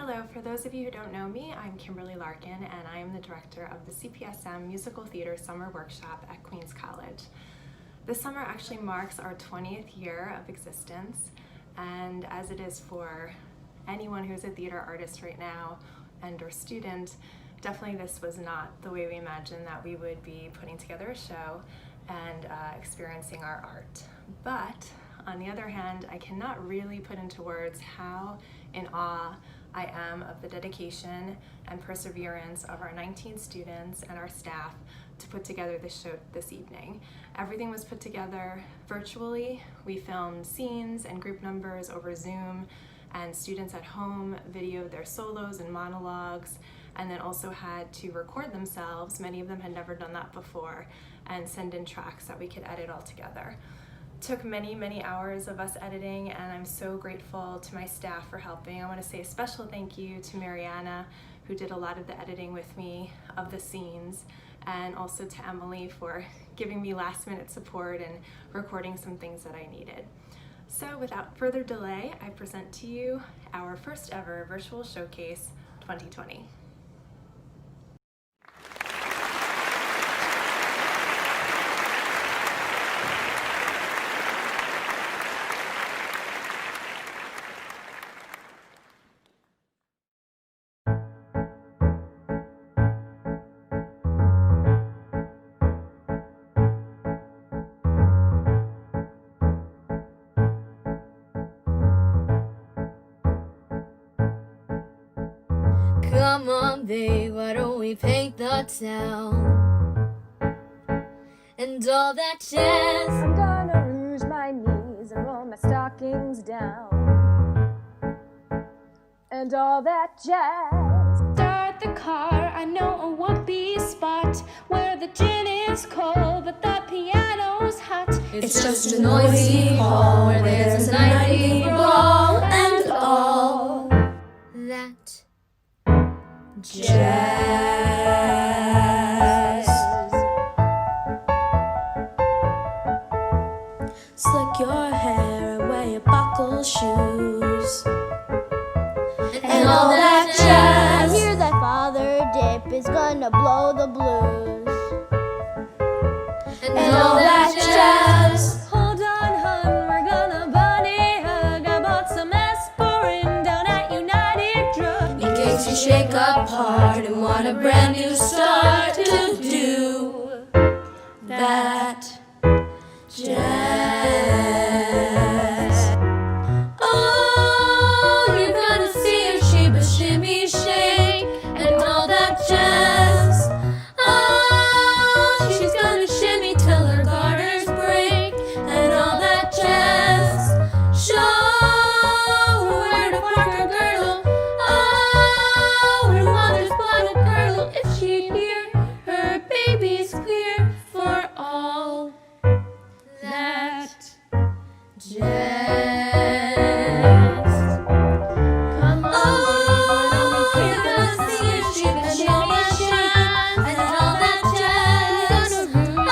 Hello, for those of you who don't know me, I'm Kimberly Larkin and I am the director of the CPSM Musical Theater Summer Workshop at Queens College. This summer actually marks our 20th year of existence, and as it is for anyone who's a theater artist right now and or student, definitely this was not the way we imagined that we would be putting together a show and experiencing our art. But on the other hand, I cannot really put into words how in awe I am of the dedication and perseverance of our 19 students and our staff to put together this show this evening. Everything was put together virtually. We filmed scenes and group numbers over Zoom, and students at home videoed their solos and monologues, and then also had to record themselves. Many of them had never done that before, and send in tracks that we could edit all together. Took many hours of us editing, and I'm so grateful to my staff for helping. I want to say a special thank you to Mariana, who did a lot of the editing with me of the scenes, and also to Emily for giving me last-minute support and recording some things that I needed. So without further delay, I present to you our first ever virtual showcase 2020. Come on, babe, why don't we paint the town and all that jazz? I'm gonna rouge my knees and roll my stockings down and all that jazz. Start the car, I know a one-piece spot where the gin is cold but the piano's hot. It's just a noisy hall where there's a nightly brawl and all that jazz. Slick your hair and wear your buckle shoes And all that jazz. I hear that Father Dip is gonna blow the blues. And all that jazz. Hold on, hun, we're gonna bunny hug. I bought some aspirin down at United Drug. In case you shake up hard and want a brand new start to do that jazz. Oh, you're gonna see her shimmy, shimmy, shake, and all that jazz. Oh, she's gonna shimmy till her garters break, and all that jazz. Show her where to park her girdle. Oh, her mother's bought a girdle. If she'd hear her baby's clear for all that jazz. Come on, you're gonna see her shimmy, shimmy, shake, and all that jazz. Oh,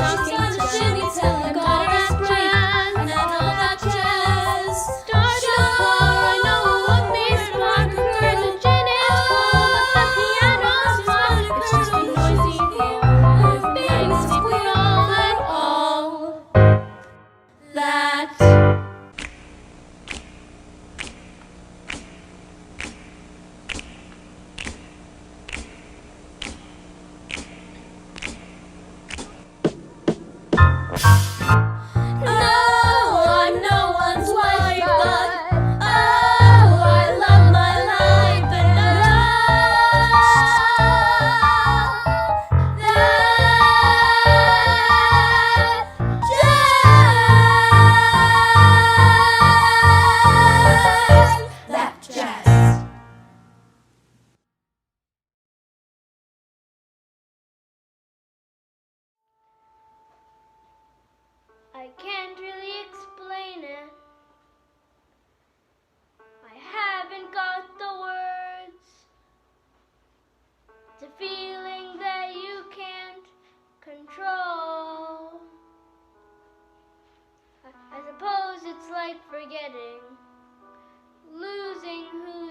she's gonna shimmy till her garters break, and all that jazz. Start the car, I know what makes park her girdle. Gin is cold, but the piano's hot. It's just a noisy hall, her baby's squeal and all that No, I'm no one's wife, but oh, I love my life, and I love that jazz. I can't really explain it. I haven't got the words. It's a feeling that you can't control. I suppose it's like forgetting, losing who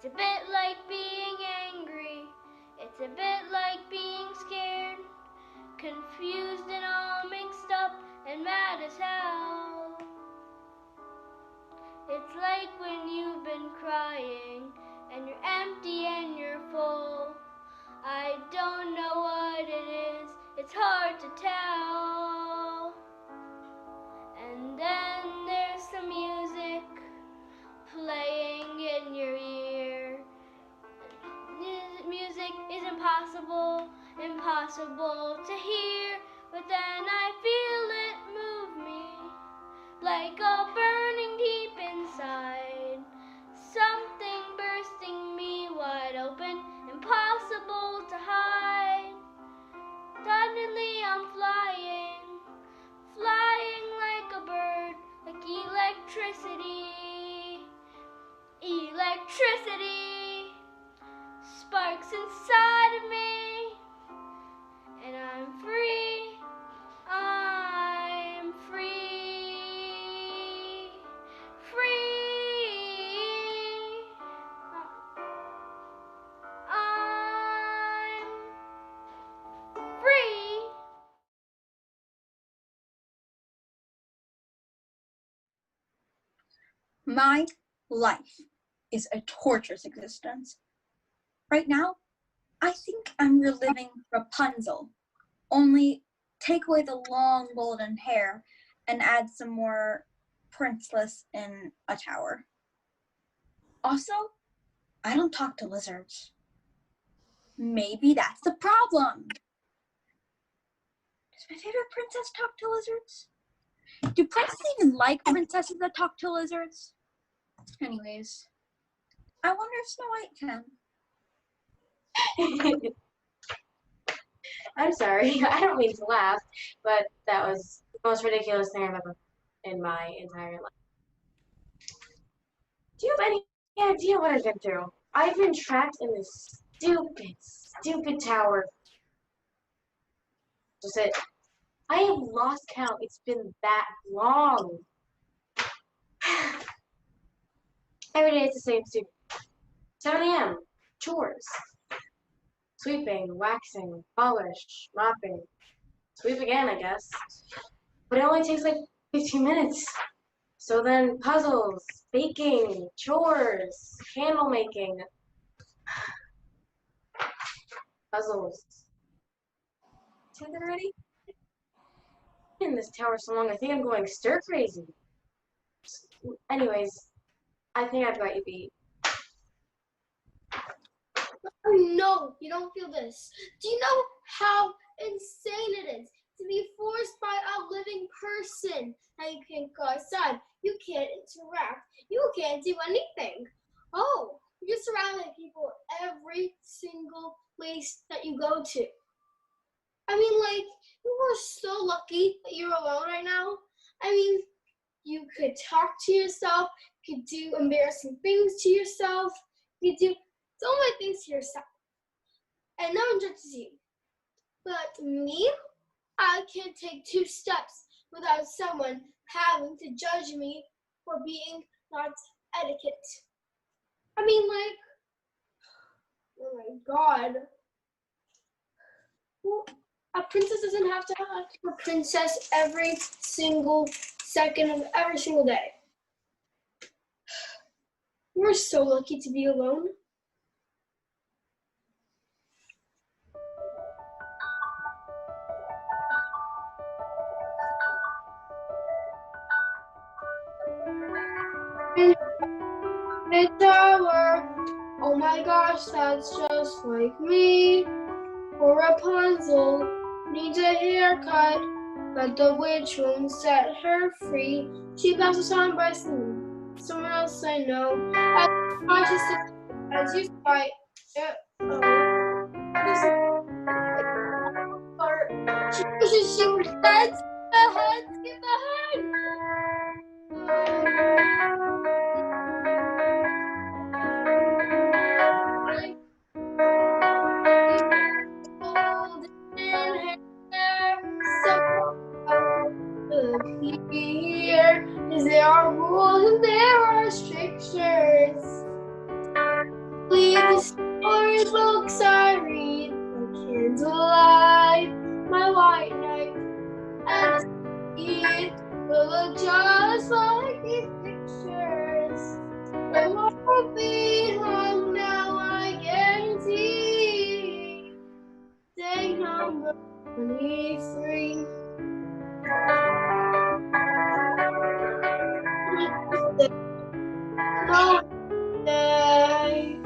It's a bit like being angry. It's a bit like being scared. Confused and all mixed up and mad as hell. It's like when you've been crying and you're empty and you're full. I don't know what it is, it's hard to tell. And then there's some music playing in your ear. Music is impossible to hear, but then I feel it move me like a burning deep inside. Something bursting me wide open, impossible to hide. Suddenly I'm flying like a bird, like electricity sparks inside of me, and I'm free. I'm free. I'm free. My life is a torturous existence. Right now, I think I'm reliving Rapunzel, only take away the long golden hair and add some more princeless in a tower. Also, I don't talk to lizards. Maybe that's the problem. Does my favorite princess talk to lizards? Do princesses even like princesses that talk to lizards? Anyways, I wonder if Snow White can. I'm sorry, I don't mean to laugh, but that was the most ridiculous thing I've ever in my entire life. Do you have any idea what I've been through? I've been trapped in this stupid tower. Just it. I have lost count. It's been that long. Every day it's the same stupid. 7 a.m. Chores. Sweeping, waxing, polish, mopping. Sweep again, I guess. But it only takes like 15 minutes. So then puzzles, baking, chores, candle making. Puzzles. 10 already? In this tower so long, I think I'm going stir crazy. Anyways, I think I've got you beat. Oh no, you don't feel this. Do you know how insane it is to be forced by a living person? Now you can't go outside, you can't interact, you can't do anything. Oh, you're surrounded by people every single place that you go to. I mean, like, you are so lucky that you're alone right now. I mean, you could talk to yourself, you could do embarrassing things to yourself, you could do so many things to yourself. And no one judges you. But me, I can't take 2 steps without someone having to judge me for being not etiquette. I mean, like, oh my God. Well, a princess doesn't have to act a princess every single second of every single day. We're so lucky to be alone. The tower, oh my gosh, that's just like me. Or Rapunzel needs a haircut, but the witch won't set her free. She passes on by someone else I know. As you fight, she wishes she were dead. Skip ahead, skip ahead. Here is there are rules and there are strictures. 23. Day.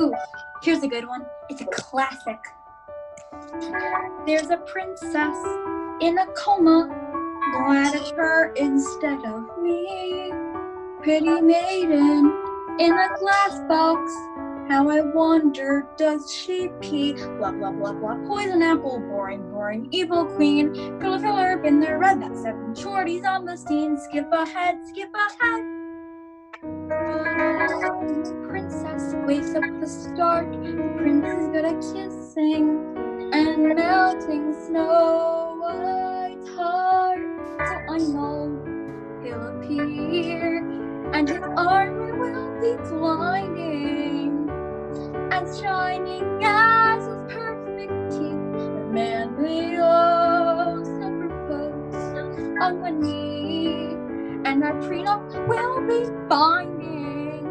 Ooh, here's a good one. It's a classic. There's a princess in a coma. Glad it's her instead of me. Pretty maiden in a glass box. How I wonder, does she pee? Blah, blah, blah, blah. Poison apple, boring, boring. Evil queen. Girl, filler in the red. That's 7 shorties on the scene. Skip ahead, skip ahead. The princess wakes up to start. The prince is good at kissing and melting Snow White's heart. So I know he'll appear, and his armor will be blinding, as shining as his perfect teeth. The man we lost and propose on one knee, and our prenup will be binding.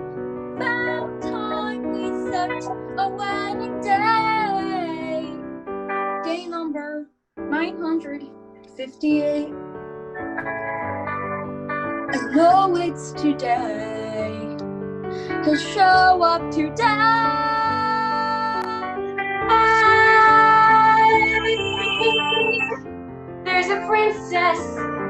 Found time we set a wedding day. Day number 958. I know it's today. He'll show up today. There's a princess,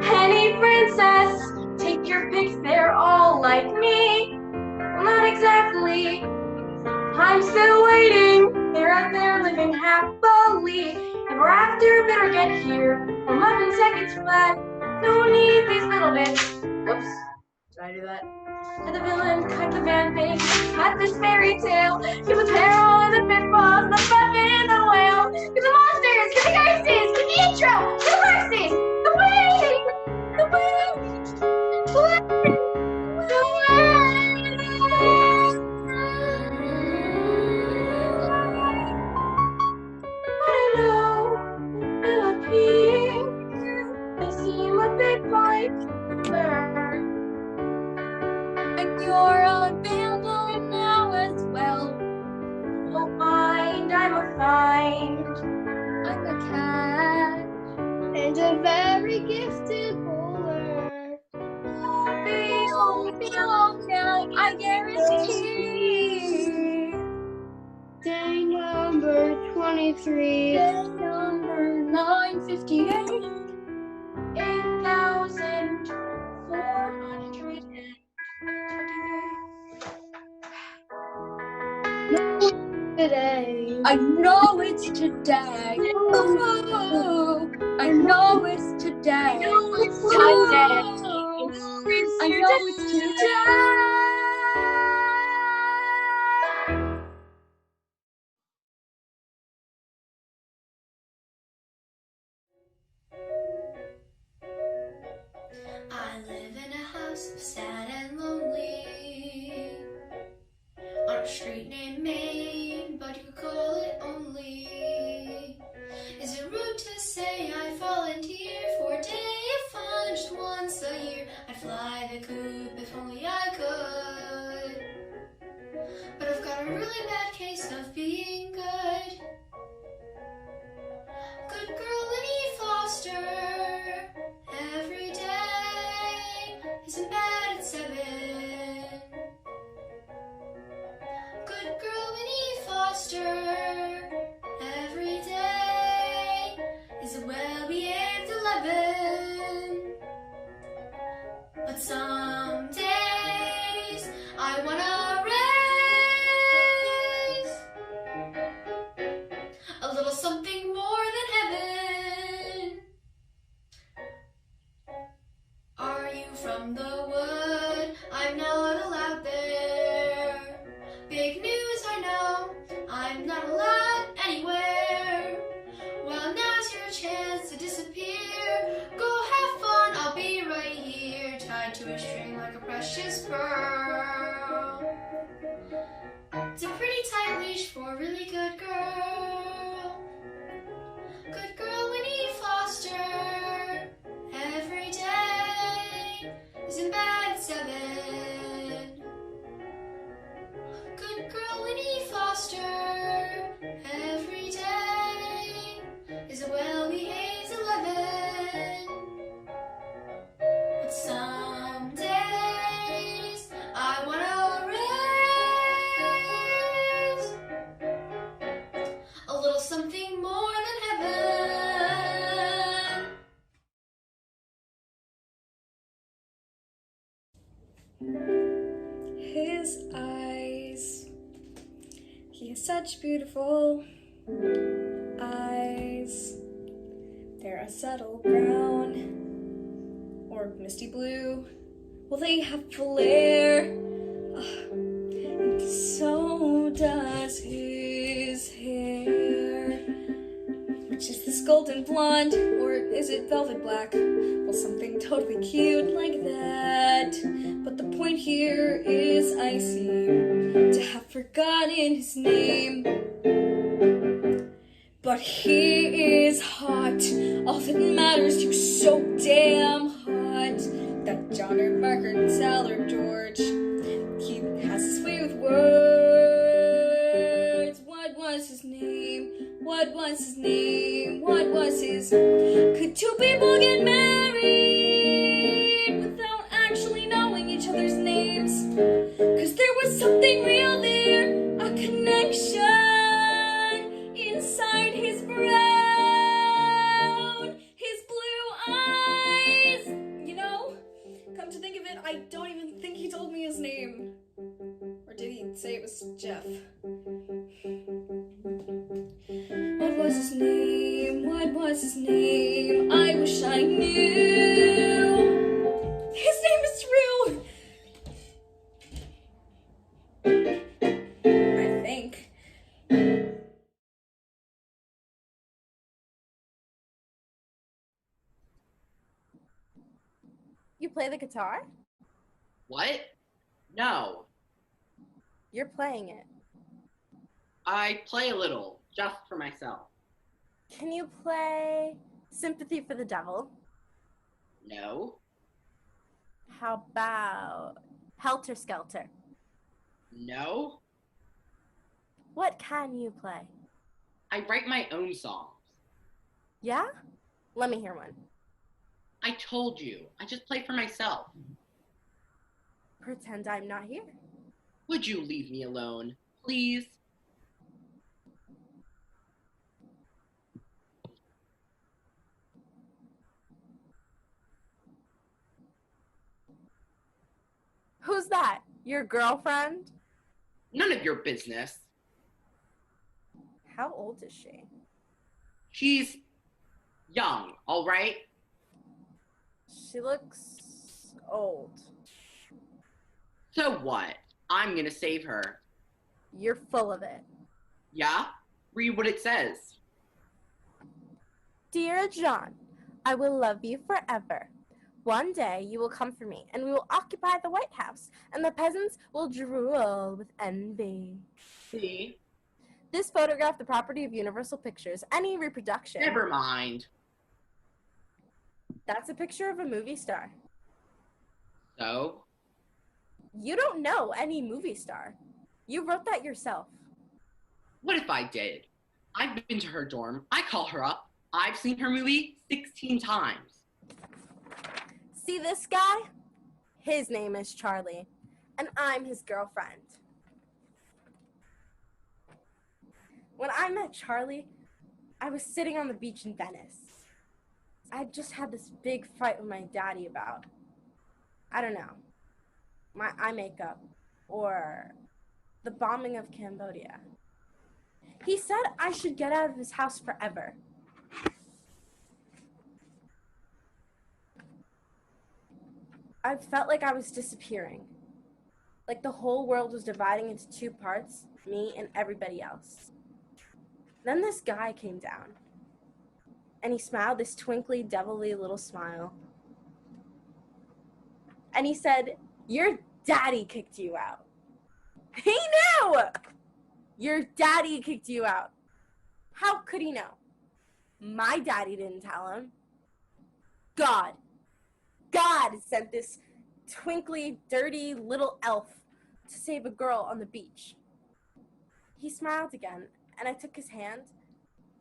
any princess. Take your picks, they're all like me. Well, not exactly. I'm still waiting. They're out there living happily. Ever after, better get here. 11 seconds flat. No need these little bits. Whoops. Did I do that? And the villain cut the van page. Cut this fairy tale. Give the peril and the pitfalls. The bucket and the whale. Give the monsters. Give the ghosts. Give the intro. The verses. The way. The way. The way. The I know will appear. They seem a bit like bird. And you're abandoned now as well. Oh, find, I'm a find. I'm a cat. And a very gifted bowler. They won't be long now, I guarantee. Day number 23. Day number 958. 8,423. Today. I know it's today. Ooh, I know it's today. Today. I know it's today. I live in a house sad and lonely, on a street named Maine, but you could call it only. Is it rude to say I volunteer for a day of fun just once a year? I'd fly the coop if only I could, but I've got a really bad case of being good. Good girl Winnie Foster, every day is in bed at 7. Good girl Winnie Foster, every day is a well-behaved 11. But some days I wanna raise a little something more than heaven. Are you from the wood? I'm not allowed there. Big news, I know. I'm not allowed anywhere. Well, now's your chance to disappear. Go have fun, I'll be right here, tied to a string like a precious pearl. It's a pretty tight leash for a really good girl. Good girl Winnie Foster, every day is in bed at 7. Good girl Winnie Foster. His eyes, he has such beautiful eyes. They're a subtle brown or misty blue. Well, they have flair, and so does his hair. Which is this golden blonde, or is it velvet black? Well, something totally cute like that. But the point here is I seem to have forgotten his name. But he is hot. All that matters, he was so damn hot. That John or Mark or Sal or George, he has his way with words. What was his name? What was his name? What was his? Could two people get married without actually knowing each other's names? 'Cause there was something real there, a connection inside his brown, his blue eyes. You know, come to think of it, I don't even think he told me his name. Or did he say it was Jeff? What was his name? What was his name? I wish I knew. His name is Drew. I think. You play the guitar? What? No. You're playing it. I play a little, just for myself. Can you play Sympathy for the Devil? No. How about Helter Skelter? No. What can you play? I write my own songs. Yeah? Let me hear one. I told you, I just play for myself. Pretend I'm not here. Would you leave me alone, please? Who's that? Your girlfriend? None of your business. How old is she? She's young, all right? She looks old. So what? I'm gonna save her. You're full of it. Yeah? Read what it says. Dear John, I will love you forever. One day you will come for me, and we will occupy the White House, and the peasants will drool with envy. See? This photograph, the property of Universal Pictures. Any reproduction. Never mind. That's a picture of a movie star. So? You don't know any movie star. You wrote that yourself. What if I did? I've been to her dorm. I call her up. I've seen her movie 16 times. See this guy? His name is Charlie, and I'm his girlfriend. When I met Charlie, I was sitting on the beach in Venice. I just had this big fight with my daddy about, I don't know, my eye makeup or the bombing of Cambodia. He said I should get out of his house forever. I felt like I was disappearing. Like the whole world was dividing into two parts, me and everybody else. Then this guy came down, and he smiled this twinkly, devilly little smile. And he said, "Your daddy kicked you out." He knew! Your daddy kicked you out. How could he know? My daddy didn't tell him. God sent this twinkly, dirty little elf to save a girl on the beach. He smiled again, and I took his hand,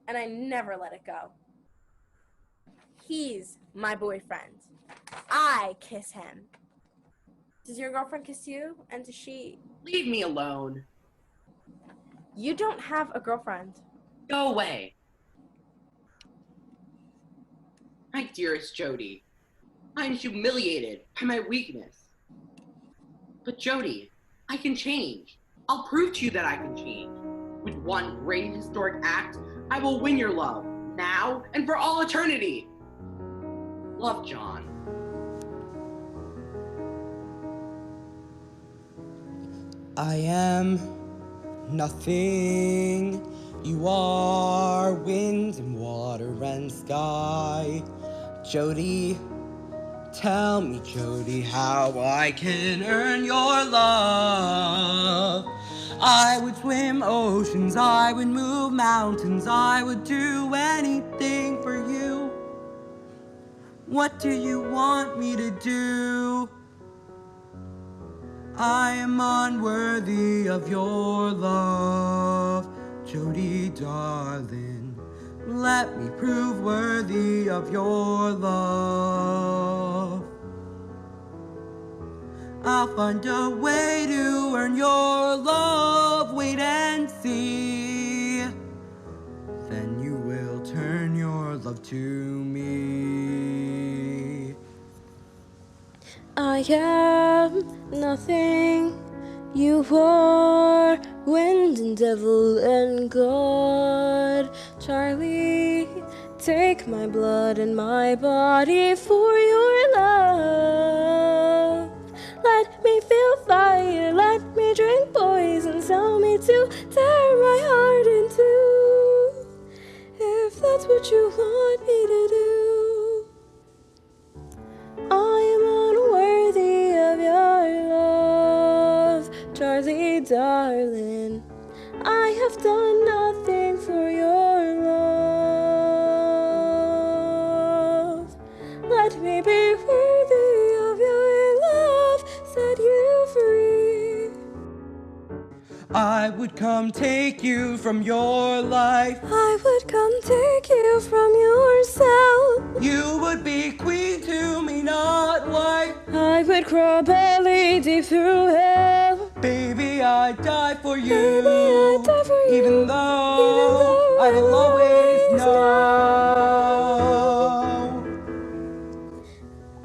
and I never let it go. He's my boyfriend. I kiss him. Does your girlfriend kiss you? And does she? Leave me alone. You don't have a girlfriend. Go away. My dearest Jody, I am humiliated by my weakness. But Jody, I can change. I'll prove to you that I can change. With one great historic act, I will win your love, now and for all eternity. Love, John. I am nothing. You are wind and water and sky. Jody, tell me, Jody, how I can earn your love. I would swim oceans, I would move mountains, I would do anything for you. What do you want me to do? I am unworthy of your love, Jody, darling. Let me prove worthy of your love. I'll find a way to earn your love, wait and see. Then you will turn your love to me. I am nothing. You are wind and devil and God. Charlie, take my blood and my body for your love. Let me feel fire, let me drink poison, tell me to tear my heart in two. If that's what you want me to do. I am unworthy of your love, Charlie, darling. I have done nothing for your love. Let me be worthy of your love, set you free. I would come take you from your life. I would come take you from yourself. You would be queen to me, not wife. I would crawl belly deep through hell. Baby, I'd die for you. Baby, I'd die for you. Even though I will always know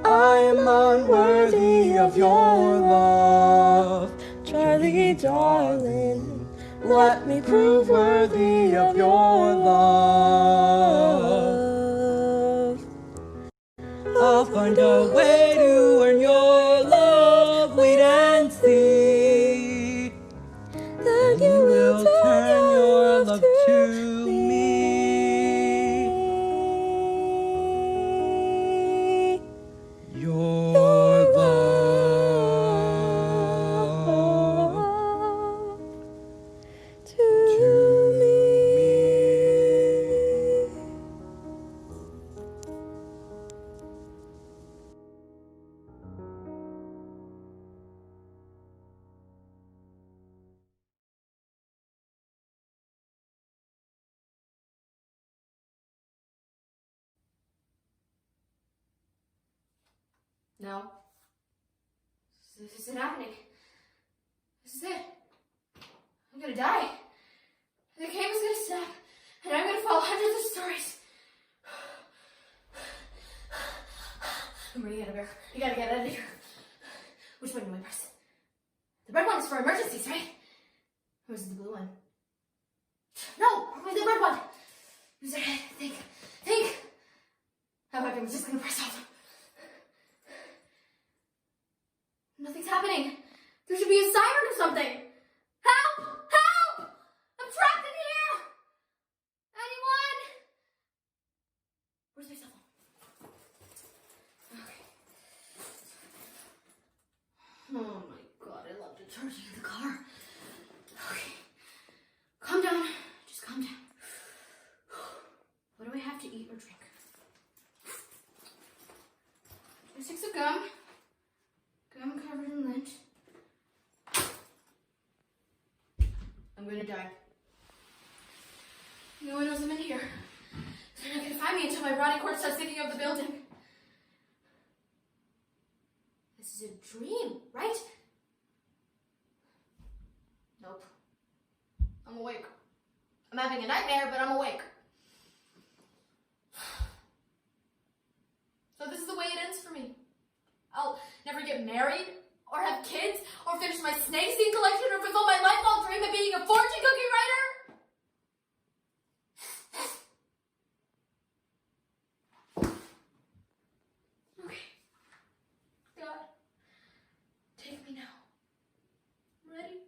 I am unworthy of your love, Charlie, darling. let me prove worthy of your love. I'll find a way to earn your love, wait and see. Then You will turn your love to me. Your love to me. No. This isn't happening. This is it. I'm gonna die. The cave is gonna snap, and I'm gonna fall hundreds of stories. I'm running out of air. You gotta get out of here. Which one do I press? The red one is for emergencies, right? Or is it the blue one? No, the red one. Use your head. Think. How about I'm just gonna press all of them? Nothing's happening. There should be a siren or something. Help! Help! I'm trapped in here! Anyone? Where's my cell phone? Okay. Oh my god, I love charging in the car. Okay. Calm down. Just calm down. What do I have to eat or drink? 2 sticks of gum. Gum covered in lint. I'm gonna die. No one knows I'm in here. They're not gonna find me until my body cord starts thinking of the building. This is a dream, right? Nope. I'm awake. I'm having a nightmare, but I'm awake. So this is the way it ends for me. I'll never get married or have kids, or finish my snake scene collection, or fulfill my lifelong dream of being a fortune cookie writer? Okay. God, take me now. Ready?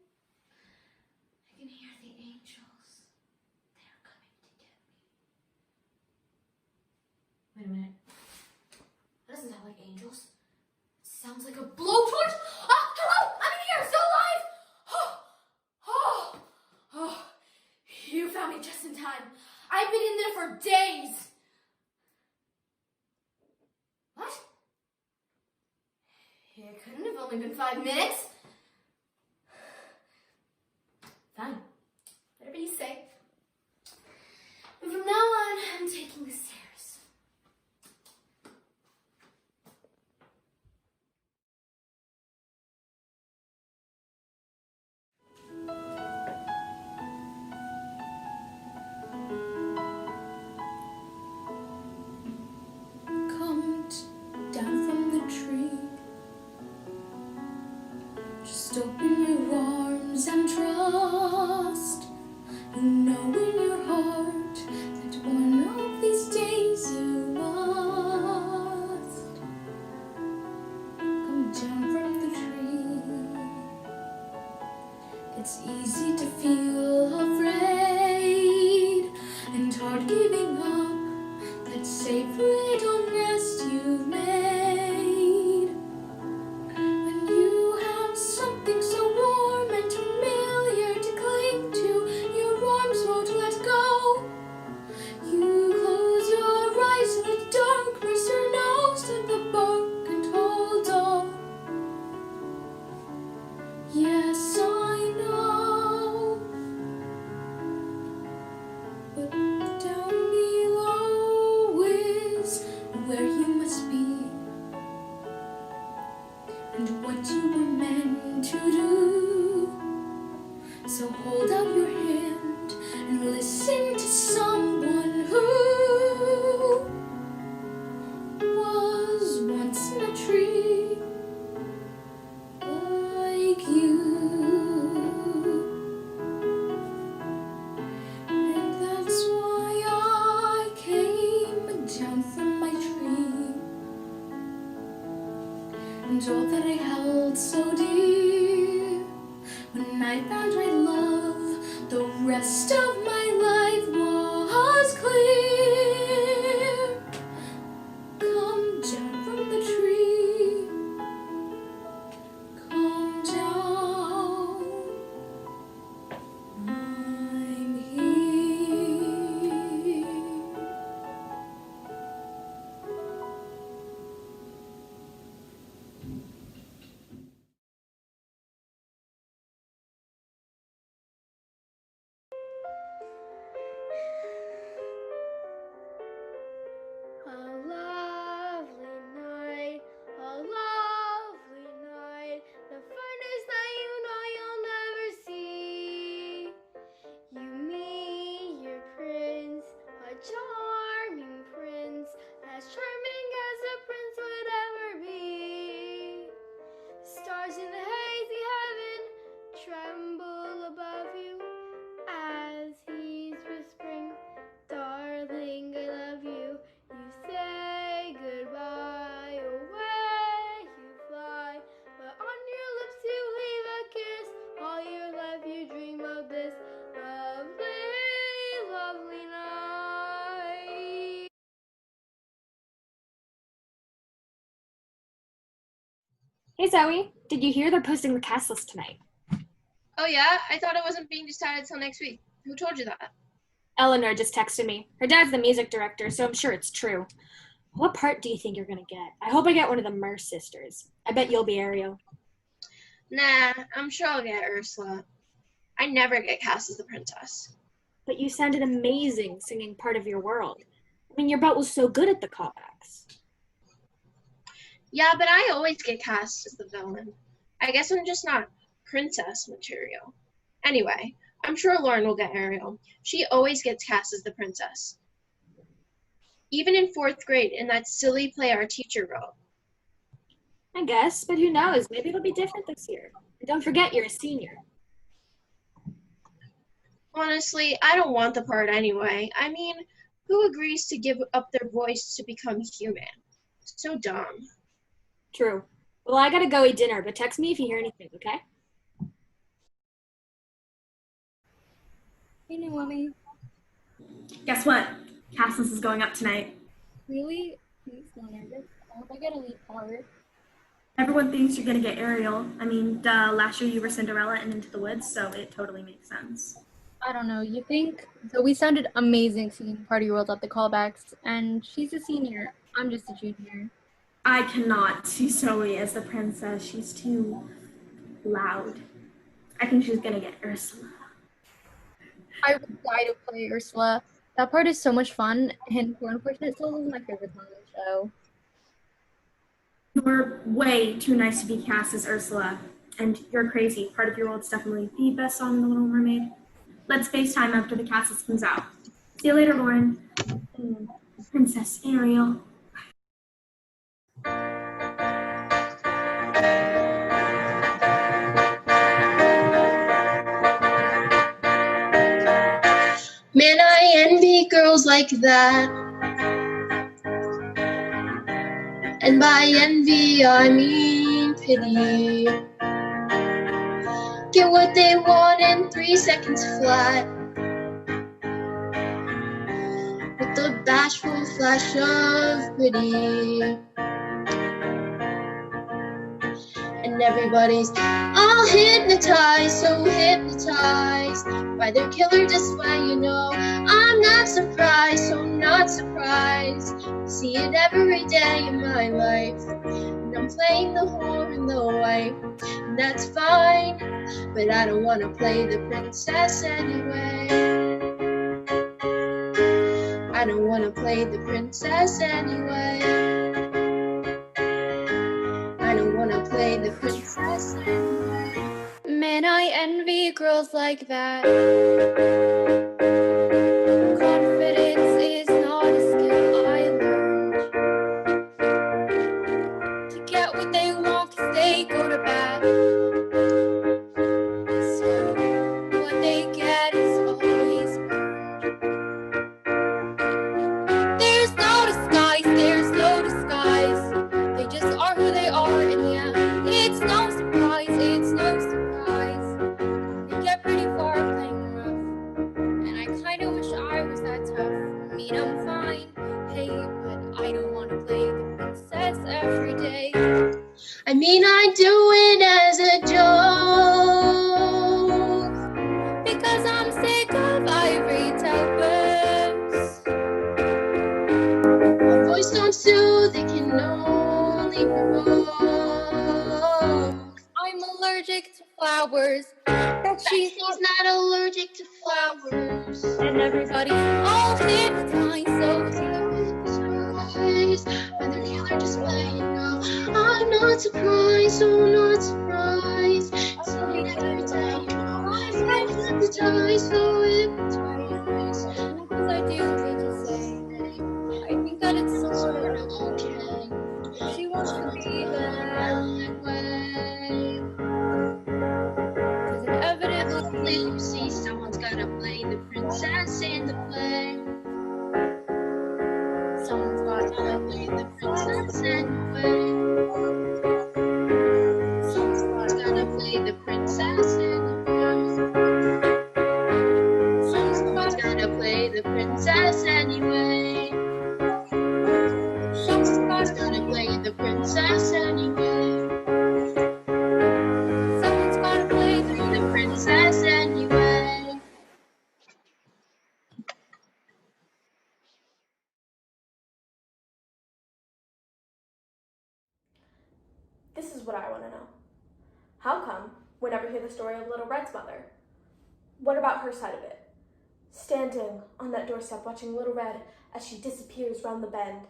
I can hear the angels. They are coming to get me. Wait a minute. That doesn't sound like angels. It sounds like a blowtorch. Ah, hello! I'm in here, still alive! Oh, you found me just in time. I've been in there for days. What? It couldn't have only been 5 minutes. Fine. Whatever you say. And from now on, I'm taking the stairs. Come down from the tree. Just open your arms and trust. You know in your heart that one of these days you must come down from the tree. It's easy to feel afraid and hard giving up that safe little nest you've made. When you have something so warm and familiar to cling to, your arms won't let go. You close your eyes in the dark, press your nose to the bark and hold on. Yes, I know, but down below is where you must be, and what you were meant to do. So hold out your hand and listen to someone who was once in a tree like you. And that's why I came down from my tree. And all that I held so dear, when I found my love, the rest of my life was clear. Come down from the tree. Come down. I'm here. A lovely night, the furnace that you know you'll never see. You meet your prince, a charming prince, as charming as a prince would ever be. Stars in the hazy heaven tremble above you as he's whispering, darling, I love you. You say goodbye, away you fly, but on your lips you leave a kiss. All your life you dream of this lovely, lovely night. Hey Zoe, did you hear they're posting the cast list tonight? Oh yeah? I thought it wasn't being decided till next week. Who told you that? Eleanor just texted me. Her dad's the music director, so I'm sure it's true. What part do you think you're gonna get? I hope I get one of the Merce sisters. I bet you'll be Ariel. Nah, I'm sure I'll get Ursula. I never get cast as the princess. But you sounded amazing singing Part of Your World. I mean, your butt was so good at the callbacks. Yeah, but I always get cast as the villain. I guess I'm just not princess material. Anyway, I'm sure Lauren will get Ariel. She always gets cast as the princess. Even in 4th grade in that silly play our teacher wrote. I guess, but who knows? Maybe it'll be different this year. And don't forget, you're a senior. Honestly, I don't want the part anyway. I mean, who agrees to give up their voice to become human? So dumb. True. Well, I gotta go eat dinner, but text me if you hear anything, okay? Hey, Naomi. Guess what? Cass's is going up tonight. Really? Please don't nervous. I hope I get a lead part. Everyone thinks you're gonna get Ariel. I mean, duh, last year you were Cinderella and Into the Woods, so it totally makes sense. I don't know. You think? Zoe sounded amazing singing Party World at the callbacks, and she's a senior. I'm just a junior. I cannot see Zoe as the princess. She's too loud. I think she's gonna get Ursula. I would die to play Ursula. That part is so much fun, and For Unfortunate Souls is my favorite song on the show. You're way too nice to be cast as Ursula, and you're crazy. Part of Your World's definitely the best song in The Little Mermaid. Let's FaceTime after the Cassis comes out. See you later, Lauren. Princess Ariel. Man, I envy girls like that. And by envy, I mean pity. Get what they want in 3 seconds flat. With the bashful flash of pretty. And everybody's all hypnotized, so hypnotized by their killer display, you know. I'm not surprised, so not surprised. See it every day in my life. And I'm playing the whore and the wife, and that's fine. But I don't want to play the princess anyway. I don't want to play the princess anyway. I don't want to play the princess anyway. Man, I envy girls like that. Confidence is not a skill I learned. To get what they want, 'cause they go to bat. So what they get is always earned. There's no disguise, there's no disguise. They just are who they are, and yeah, it's no surprise, it's no surprise. They get pretty far playing rough, and I kinda wish I was that tough. I mean, I'm fine, hey, but I don't wanna play the princess every day. I mean, I do it as a joke, Because I'm sick of ivory towers. my voice don't soothe, it can only provoke. I'm allergic to flowers. She's not allergic to flowers. And everybody all hypnotized, so Surprised by their killer display, you know. I'm not surprised, so not surprised. See it every day, you know. I'm hypnotized, so hypnotized. because I do hate to say, I think that it's sort of okay. she wants to be that way. Cause inevitably You see, someone's gotta play the princess in the play. someone's got to Play the princess in the play. Someone's gotta play the princess in the play. Someone's gotta play the princess anyway. Someone's gotta play the princess anyway. someone's gotta play The princess anyway. This is what I want to know. How come we never hear the story of Little Red's mother? What about her side of it? Standing on that doorstep watching Little Red as she disappears round the bend.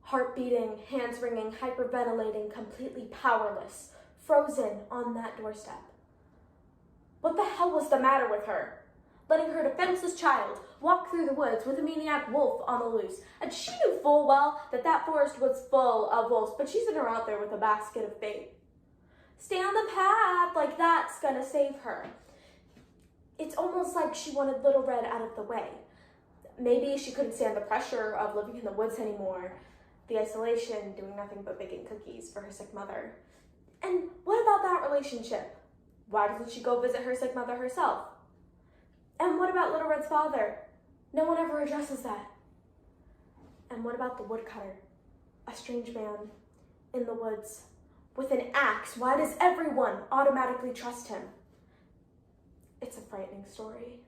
Heart beating, hands wringing, hyperventilating, completely powerless, frozen on that doorstep. What the hell was the matter with her? letting her defenseless child walk through the woods with a maniac wolf on the loose. And she knew full well that that forest was full of wolves, but she sent her out there with a basket of bait. Stay on the path, like that's gonna save her. It's almost like she wanted Little Red out of the way. Maybe she couldn't stand the pressure of living in the woods anymore, the isolation, doing nothing but baking cookies for her sick mother. And what about that relationship? Why doesn't she go visit her sick mother herself? And what about Little Red's father? No one ever addresses that. And what about the woodcutter? A strange man in the woods with an axe. Why does everyone automatically trust him? It's a frightening story.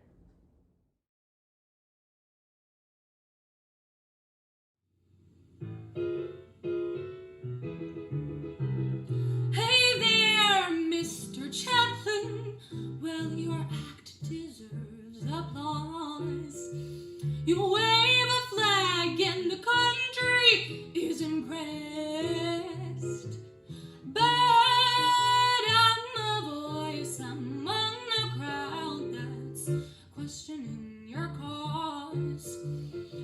Hey there, Mr. Chaplin. Well, your act deserves applause. You wave a flag and the country is impressed. But I'm a voice among the crowd that's questioning your cause.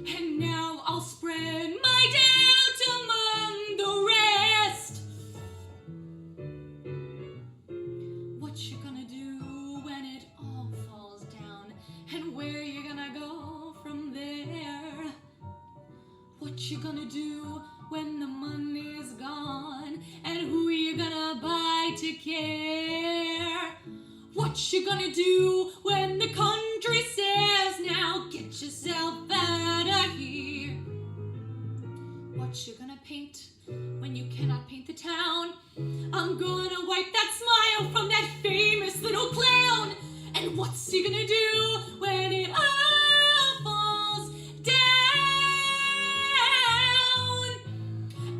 And now I'll spread my doubt among the rest. What you gonna do when it all falls down? And where you gonna go from there? What you gonna do when the money's gone? And who you gonna buy to care? What you gonna do when the country says, now get yourself out of here? What you gonna paint when you cannot paint the town? I'm gonna wipe that smile from that famous little clown. And what's he gonna do when it all falls down?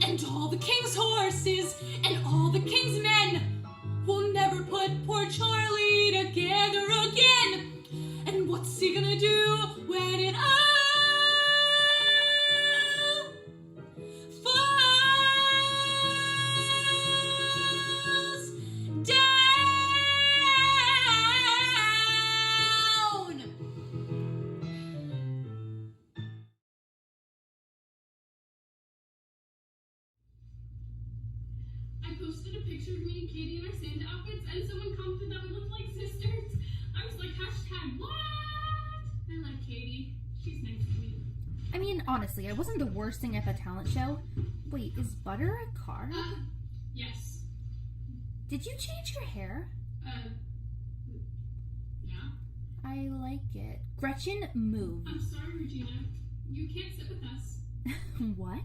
And all the king's horses and all the king's men will never put poor Charlie together again. And what's he gonna do when it all falls down? I posted a picture of me and Katie in our Santa outfits, and someone commented that we looked like sisters. I was like, hashtag what? I like Katie. She's nice to me. I mean, honestly, I wasn't the worst thing at the talent show. Wait, is Butter a car? Yes. Did you change your hair? Yeah. I like it. Gretchen, move. I'm sorry, Regina. You can't sit with us. What?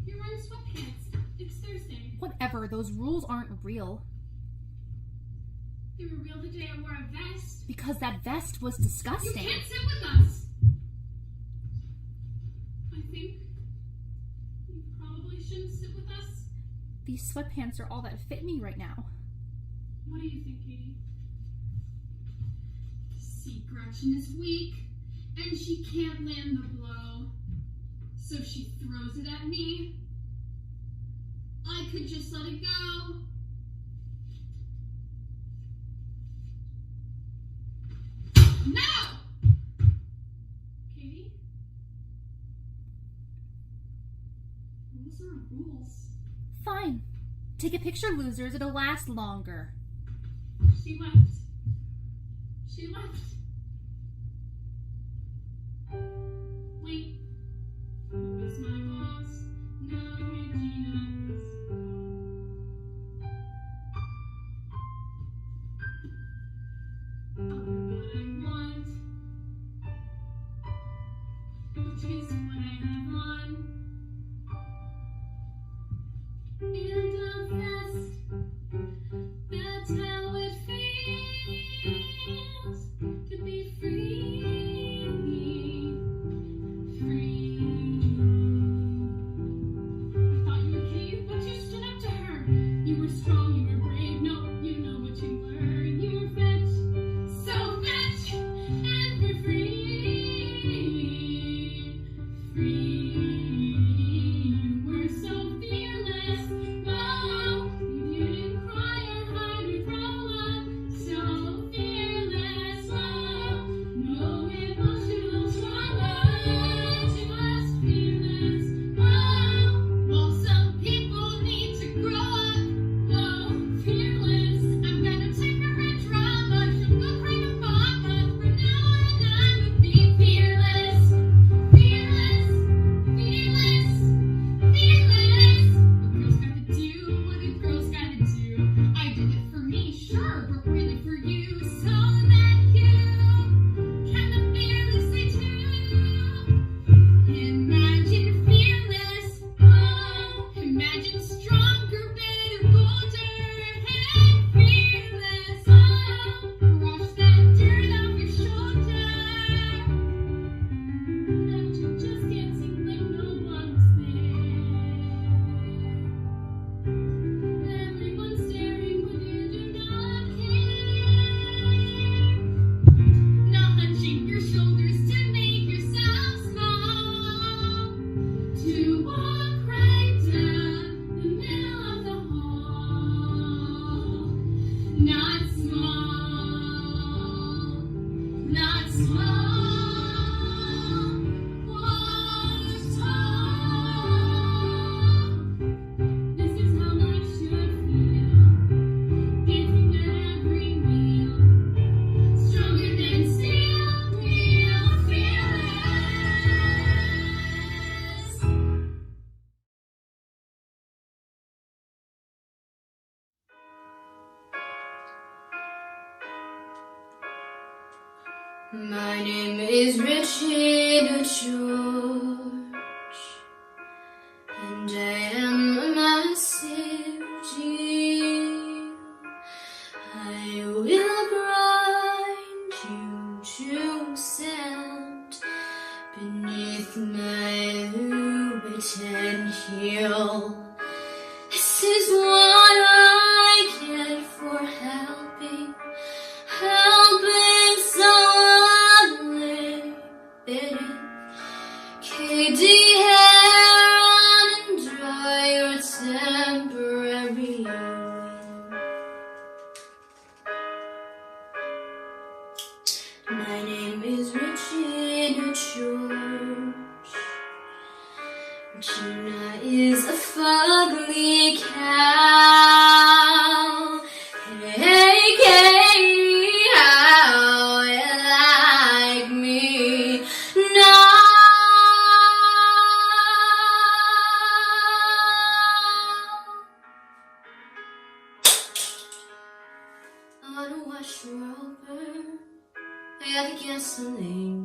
You're wearing sweatpants. It's Thursday. Whatever, those rules aren't real. They were real the day I wore a vest. Because that vest was You disgusting. can't sit with us. I think you probably shouldn't sit with us. These sweatpants are all that fit me right now. What do you think, Katie? See, Gretchen is weak, and she can't land the blow. So she throws it at me. I could just let it go. No! Katie? Rules are rules. Fine. Take a picture, losers. It'll last longer. She left. She left. Wait. Who is my boss? Now Regina's. I'll wear what I want, which is what I have on. And a vest, that's how it feels to be free, free. I thought you were cave, but you stood up to her. You were strong, you were brave. No, you know what you were. You were fetch, so fetch, and we're free, free. You were so fearless. Whoa. My name is Regina George, and I am a massive deal. I will grind you to sand beneath my Louboutin heel. This is what I get for helping someone live. Katie, hair on and dry your temporary win. My name is Regina George. Regina is a fugly cow. Hey, Katie, how you like me now? I wanna wash her over. I got the gasoline.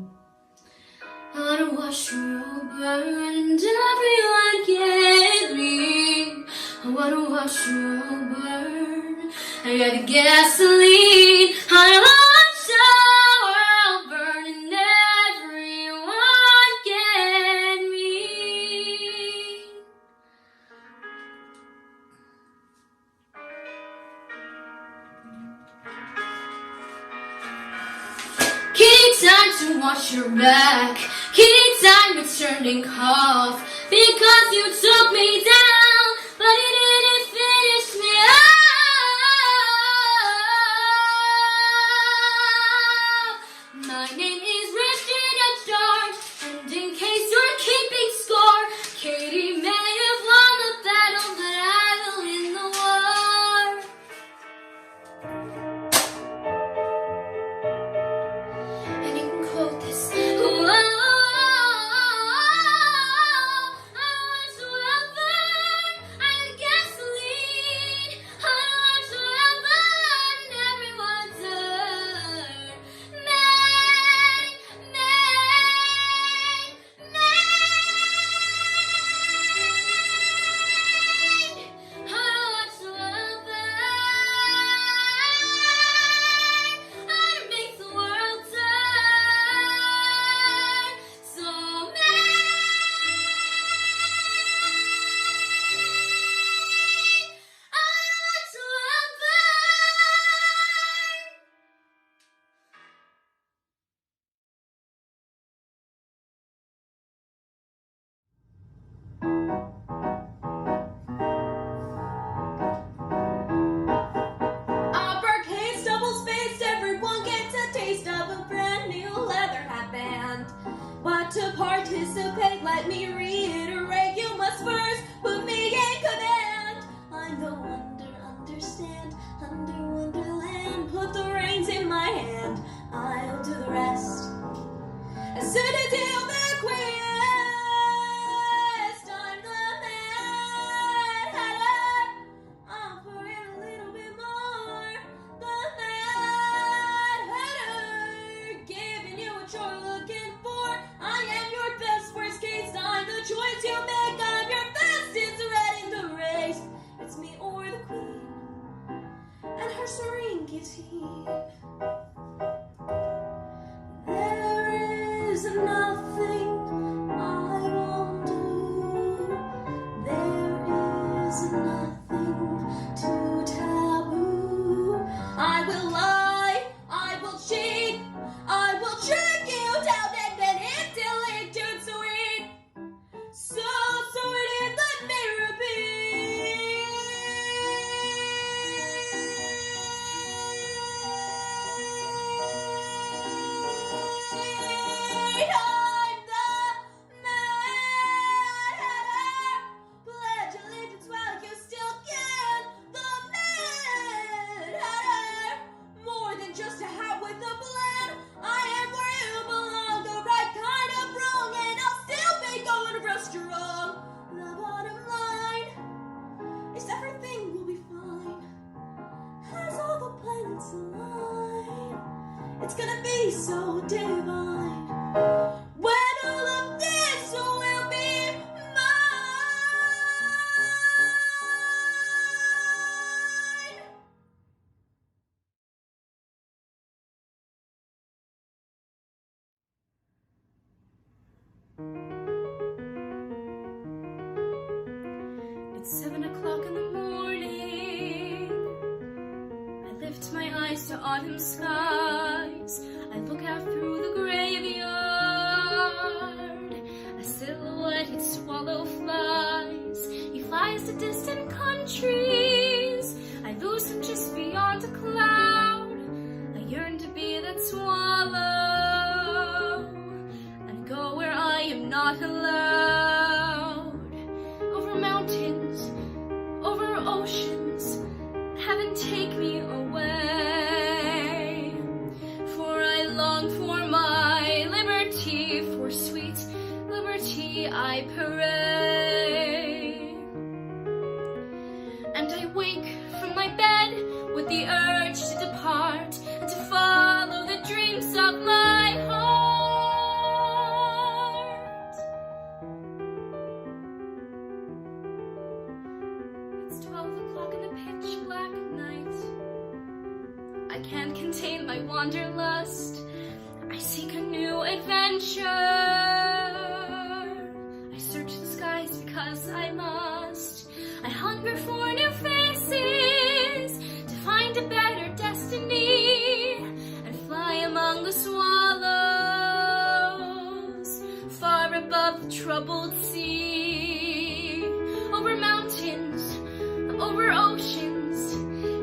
I wanna wash her over and everyone get me. I wanna wash her over. I got the gasoline. I wash her over and everyone get me. Kitty, time to wash your back. Kitty, time returning cough. Because you took me down, but it didn't finish me off. My name is Regina George, and in case you're keeping score, Katie may have won the battle, but I will win the war. And you can quote this. Uppercase, double-spaced, everyone gets a taste of a brand new leather hat band. But to participate, let me reiterate, you must first put me in command. I'm the wonder, understand, under Wonderland. Put the reins in my hand, I'll do the rest. As soon as you request, I'm the Mad Hatter. Offering a little bit more. The Mad Hatter, giving you what you're looking for. I am your best worst case. I'm the choice you make. I'm your fastest red in the race. It's me or the Queen and her serene guillotine. There is nothing I won't do. There is nothing too taboo. I will lie, I will cheat, I will trick you down and then until it turns sweet. So sweet, let me repeat. I'm the Mad Hatter. Pledge allegiance while you still can. The Mad Hatter. More than just a hat with a plan. I am where you belong, the right kind of wrong, and I'll still be going real strong. The bottom line is everything will be fine as all the planets align. It's gonna be be so divine. When all of this will be mine. It's 7 o'clock in the morning. I lift my eyes to autumn skies. I look out through the graveyard. A silhouetted swallow flies. He flies to distant countries. I lose him just beyond a cloud. I yearn to be that swallow and go where I am not allowed. Over mountains, over oceans, heaven take me away. For I long for my liberty, for sweet liberty I pray. And I wake from my bed with the urge to depart and to follow the dreams of my heart. It's 12 o'clock in the pitch black night. I can't contain my wanderlust. I seek a new adventure. I search the skies because I must. I hunger for new faces to find a better destiny and fly among the swallows far above the troubled sea. Over mountains, over oceans,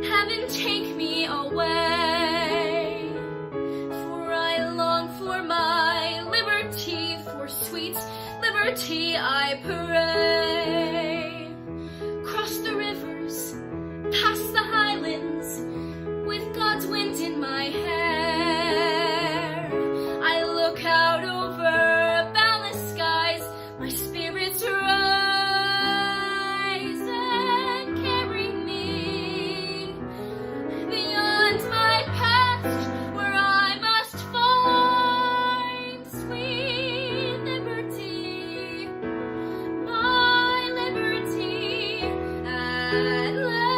heaven take me away. For I long for my liberty, for sweet liberty I pray. Cross the rivers, past the highlands, with God's wind in my hair. I look out over boundless skies, my spirits rise and carry me beyond my past, where I must find sweet liberty, my liberty at last.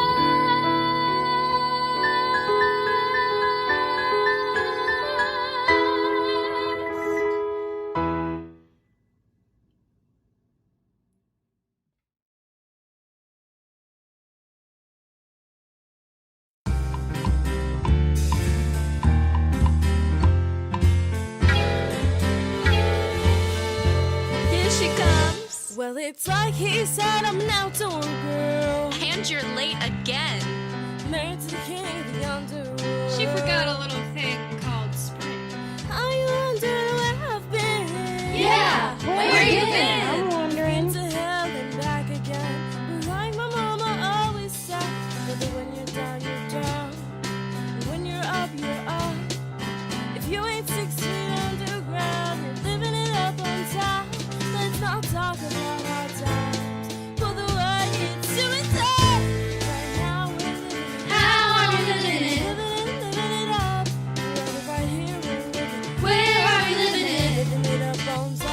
Here she comes. Well, it's like he said, I'm an outdoor girl. And you're late again. Married to the king of the underworld. She forgot a little thing called spring. Are you wondering where I've been? Yeah, where you been? I'm wondering. To hell and back again. But like my mama always said, that when you're down, you're down. And when you're up, you're up. If you ain't 6 feet underground, you're living it up on top. Let's not talk about our times. Put the way it's to it up. Right now we're living it. How are we living it? Living it up. We're right here, we're living it. Where are we living it? Living it up on top.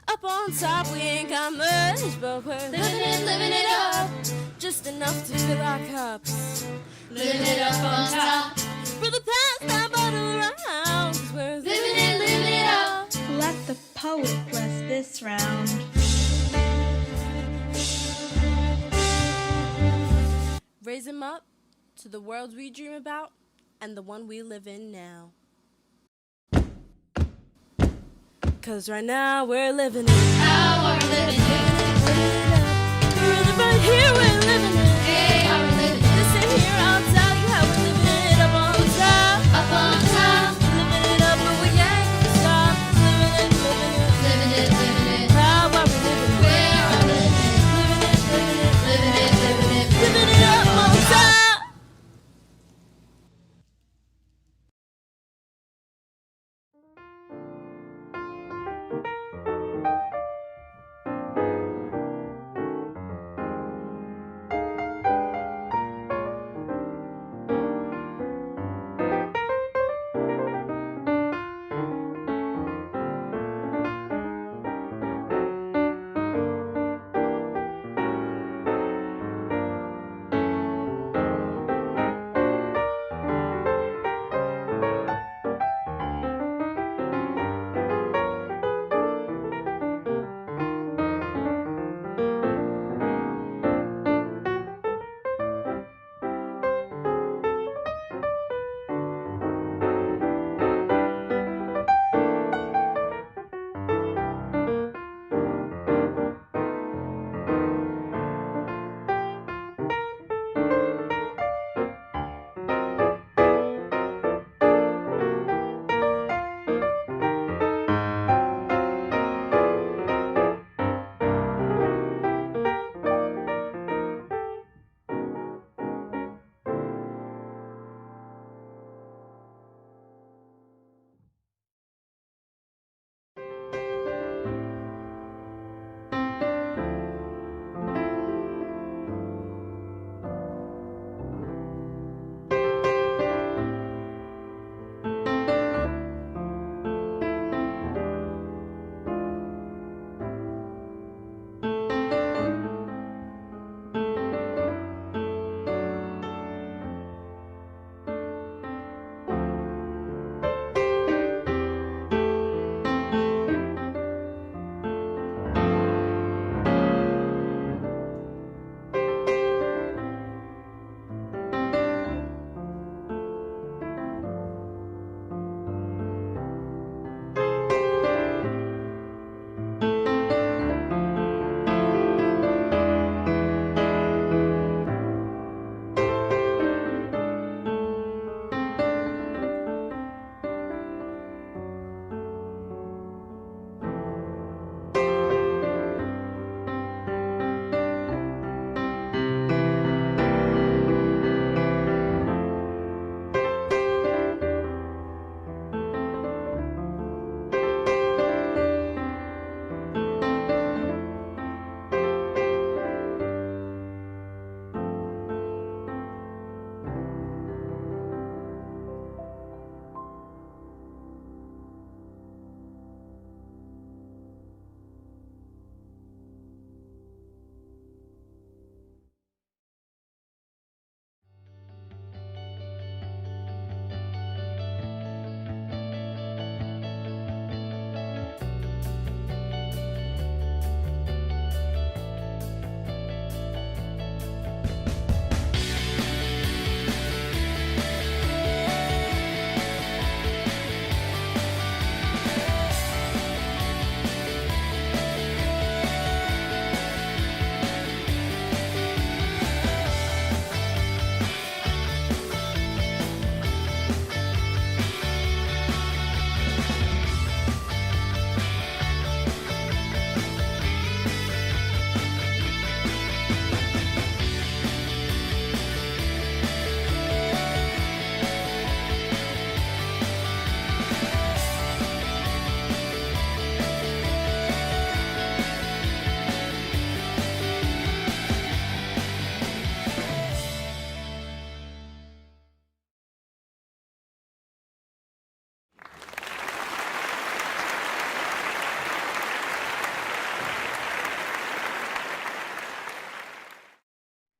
Up on top, we ain't got much, but we're living it up. Just enough to fill our cups. Living it up on top. For the past, that bottle around. 'Cause we're Living it up. Let the poet bless this round. Raise him up to the world we dream about and the one we live in now. 'Cause right now we're living it. How are we living it? We're right here, we're living it. Hey, how are we living it? Listen here, I'll tell you how we're living it up on top. Up on top. Living it up, but we ain't gonna stop. Living it, living it. Living it, living it. How are we living it? Where are we living it? Living it, living it. Living it, living it. Living it up on top.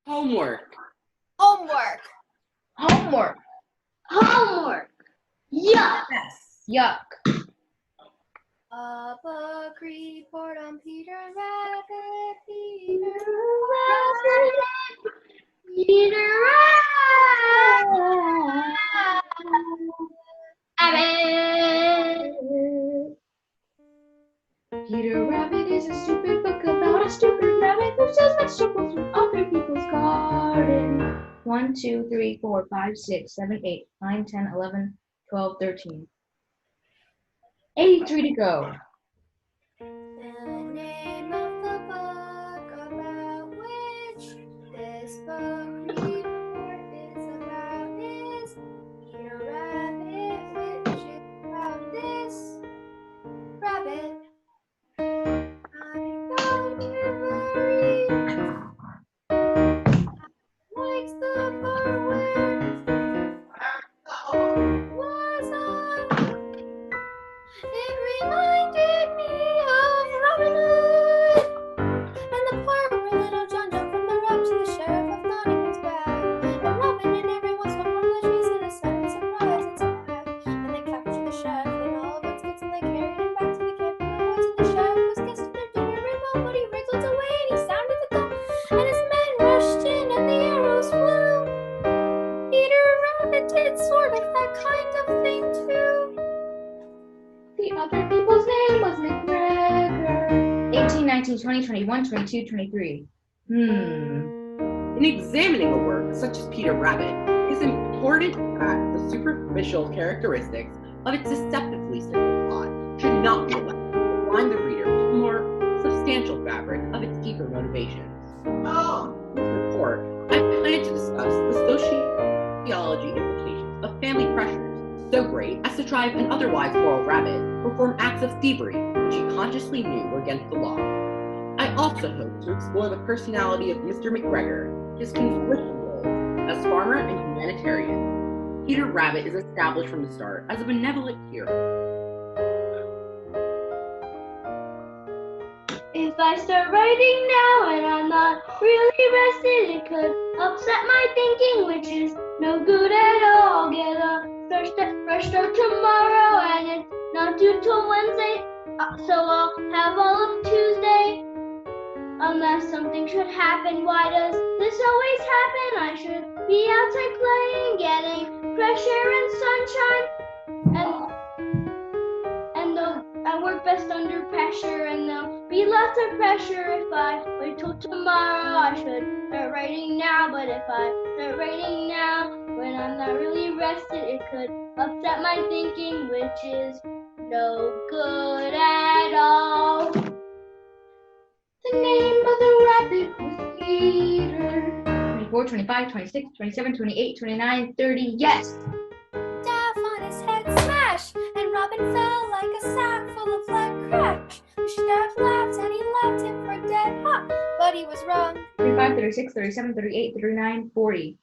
Homework. Homework. Homework. Homework. Yuck. Yes. Yuck. Up a creek, poured on Peter Rabbit, Peter Rabbit. Peter Rabbit. Rabbit is a stupid book about a stupid rabbit who sells vegetables from other people's gardens. 1, 2, 3, 4, 5, 6, 7, 8, 9, 10, 11, 12, 13. 83 to go. The name of the book about which this book report is about is Peter Rabbit, which is about this rabbit. I found her very likes the part where was on. It reminded me of Robin Hood and the part where Little John jumped from the rock to the sheriff of Nottingham's back. And Robin and everyone swung from the trees in a sudden surprise attack. And they captured the sheriff and all of its goods and they carried him back to the camp in the woods. And the sheriff was kissed with their dinner and nobody wriggled away and he sounded the gong. And his men rushed in and the arrows flew. Peter Rabbit did sort of that kind of thing too. The other people's name was McGregor. 18, 19, 20, 21, 22, 23. In examining a work such as Peter Rabbit, it is important that the superficial characteristics of its deceptively simple plot should not be allowed to blind the reader to the more substantial fabric of its deeper motivations. In this report, I plan to discuss the sociology implications of family pressures so great as to drive an otherwise moral rabbit to perform acts of thievery which he consciously knew were against the law. I also hope to explore the personality of Mr. McGregor, his conflicting roles as farmer and humanitarian. Peter Rabbit is established from the start as a benevolent hero. If I start writing now and I'm not really rested, it could upset my thinking, which is no good at all. Get a fresh start tomorrow and it's not due till Wednesday, so I'll have all of Tuesday. Unless something should happen, why does this always happen? I should be outside playing, getting fresh air and sunshine, I work best under pressure, and there'll be lots of pressure if I wait till tomorrow. I should start writing now, but if I start writing now, when I'm not really rested, it could upset my thinking, which is no good at all. The name of the rabbit was Peter. 24, 25, 26, 27, 28, 29, 30. Yes! Daff on his head smash, and Robin fell like a sack full of lead crash. The sheriff laughed and he left him for dead hot, but he was wrong. 35, 36, 37, 38, 39, 40.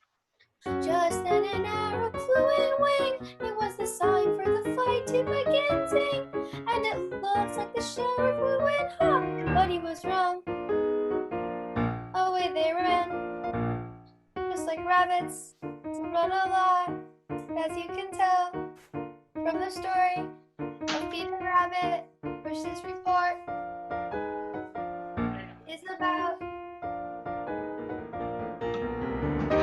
Just then an arrow flew in wing. It was the sign for the fight to begin, ting. And it looks like the sheriff would win, ha! But he was wrong. Away they ran, just like rabbits run a lot, as you can tell from the story of Peter Rabbit, which this report is about.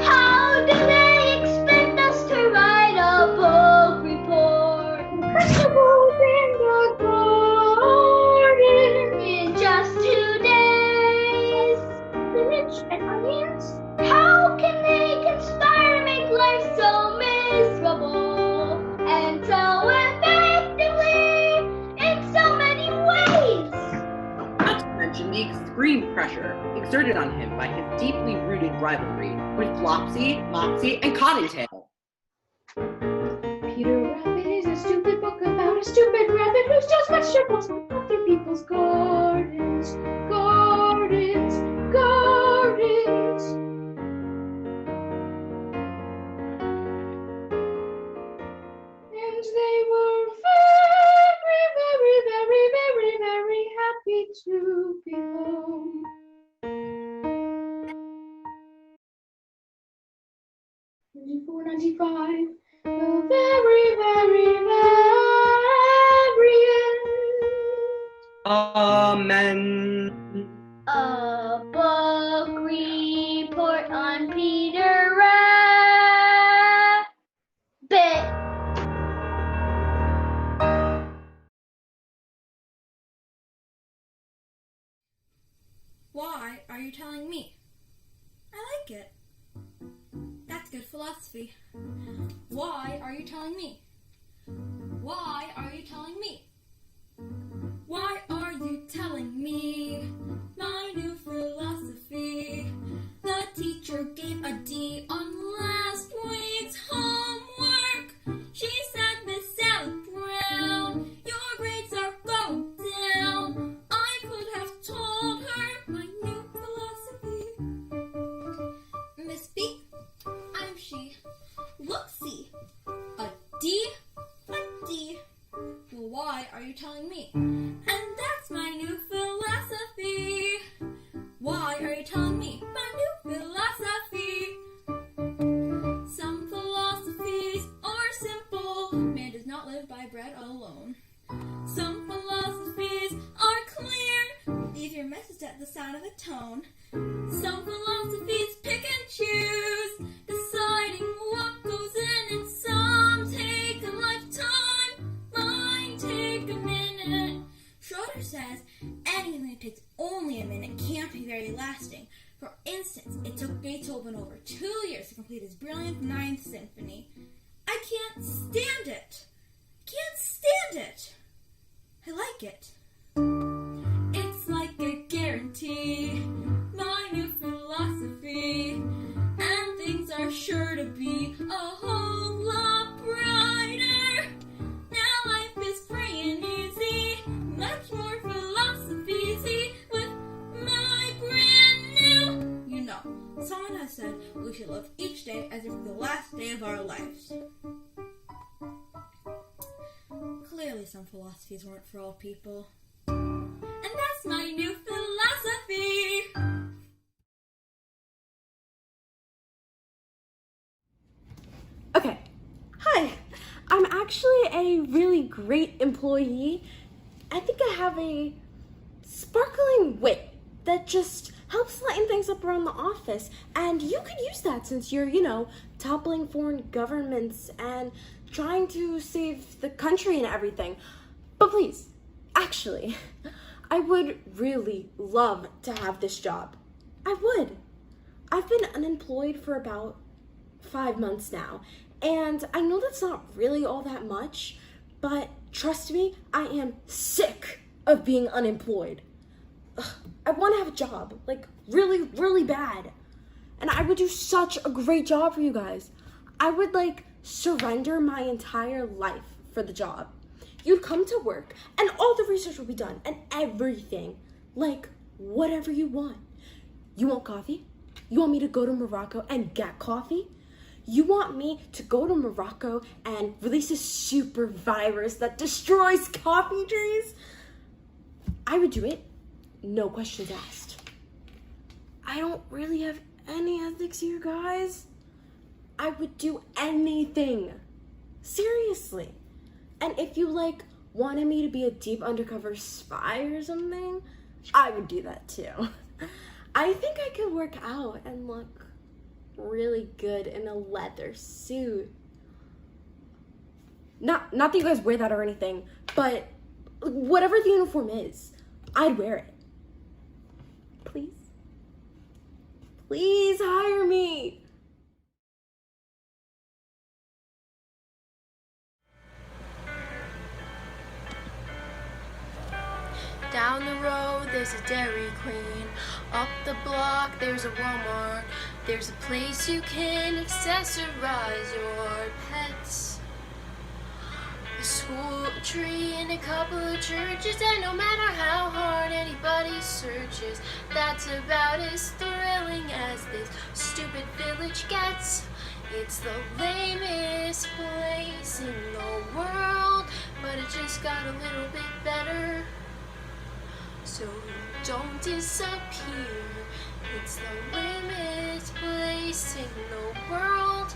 How do they expect us to write a book report? Vegetables in the garden in just 2 days. Spinach and onions? How can they conspire to make life so miserable and so effectively in so many ways? Not to mention the extreme pressure exerted on him by his deeply rooted rivalry with Flopsy, Mopsy, and Cottontail. Peter Rabbit is a stupid book about a stupid rabbit who steals vegetables from other people's gardens. Gardens, gardens. And they were very, very, very, very, very happy to be home. $94.95. The very, very, very end. Amen. A book report on Peter Rabbit. Why are you telling me? I like it. That's good philosophy. Why are you telling me? Why are you telling me? Why are you telling me my new philosophy? The teacher gave a D on last week's homework. She said, Miss Sally Brown, your grades are going down. I could have told her my new philosophy. Miss B, I'm she. Look, see, a D, a D. Well, why are you telling me? And that's my new philosophy. Why are you telling me my new philosophy? Some philosophies are simple. Man does not live by bread alone. Some philosophies are clear. Leave your message at the sound of the tone. Some philosophies pick and choose, deciding what goes in, and some take a lifetime. Mine take a minute. Schroeder says anything that takes only a minute can't be very lasting. For instance, it took Beethoven over 2 years to complete his brilliant Ninth Symphony. I can't stand it. Can't stand it. I like it. It's like a guarantee, my new philosophy, and things are sure to be a whole lot brighter. Now life is free and easy, much more philosophy with my brand new. You know, someone has said we should live each day as if it's the last day of our lives. Clearly some philosophies weren't for all people. And that's my new philosophy! Okay, hi. I'm actually a really great employee. I think I have a sparkling wit that just helps lighten things up around the office. And you could use that since you're, toppling foreign governments and trying to save the country and everything. But please, actually, I would really love to have this job. I would. I've been unemployed for about 5 months now, and I know that's not really all that much, but trust me, I am sick of being unemployed. Ugh, I want to have a job, like really, really bad. And I would do such a great job for you guys. I would surrender my entire life for the job. You'd come to work and all the research will be done and everything, whatever you want. You want coffee? You want me to go to Morocco and get coffee? You want me to go to Morocco and release a super virus that destroys coffee trees? I would do it, no questions asked. I don't really have any ethics here, guys. I would do anything. Seriously. And if you wanted me to be a deep undercover spy or something, I would do that too. I think I could work out and look really good in a leather suit. Not that you guys wear that or anything, but whatever the uniform is, I'd wear it. Please? Please hire me. Down the road there's a Dairy Queen. Up the block there's a Walmart. There's a place you can accessorize your pets. A school, a tree, and a couple of churches. And no matter how hard anybody searches, that's about as thrilling as this stupid village gets. It's the lamest place in the world, but it just got a little bit better. So don't disappear. It's the lamest place in the world,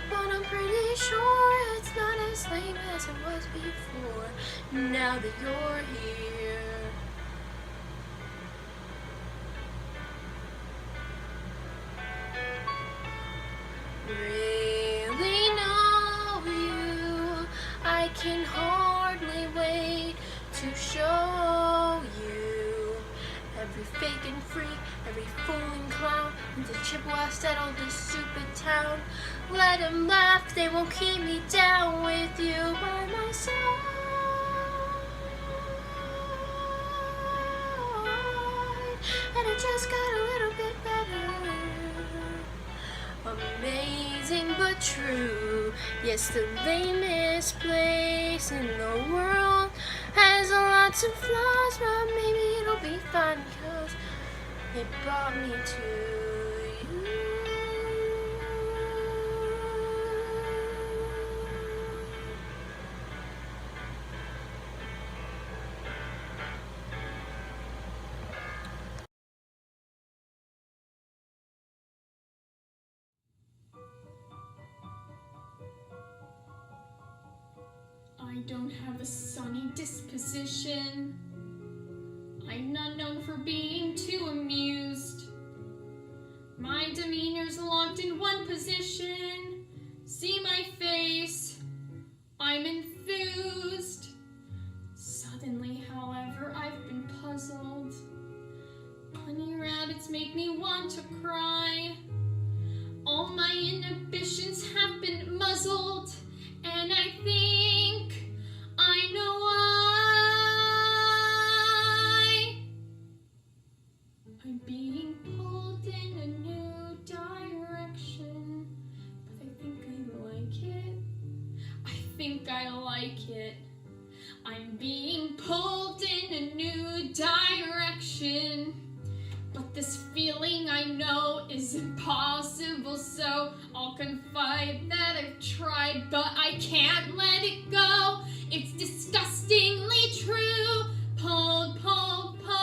but I'm pretty sure it's not as lame as it was before. Now that you're here. Really know you. I can hardly wait to show you every fake and free, every fool and clown, until Chippewa settled this stupid town. Let them laugh, they won't keep me down with you by my side. And it just got a little bit better. Amazing but true. Yes, the lamest place in the world has lots of flaws, but maybe it'll be fine, 'cause it brought me to you. I don't have a sunny disposition. I'm not known for being too amused. My demeanor's locked in one position. See my face, I'm enthused. Suddenly, however, I've been puzzled. Bunny rabbits make me want to cry. All my inhibitions have been muzzled, and I think I know why. I'm being pulled in a new direction, but I think I like it. I think I like it. I'm being pulled in a new direction, but this feeling I know is impossible, so I'll confide that I've tried, but I can't let it go. It's disgustingly true. Pulled, pulled, pulled.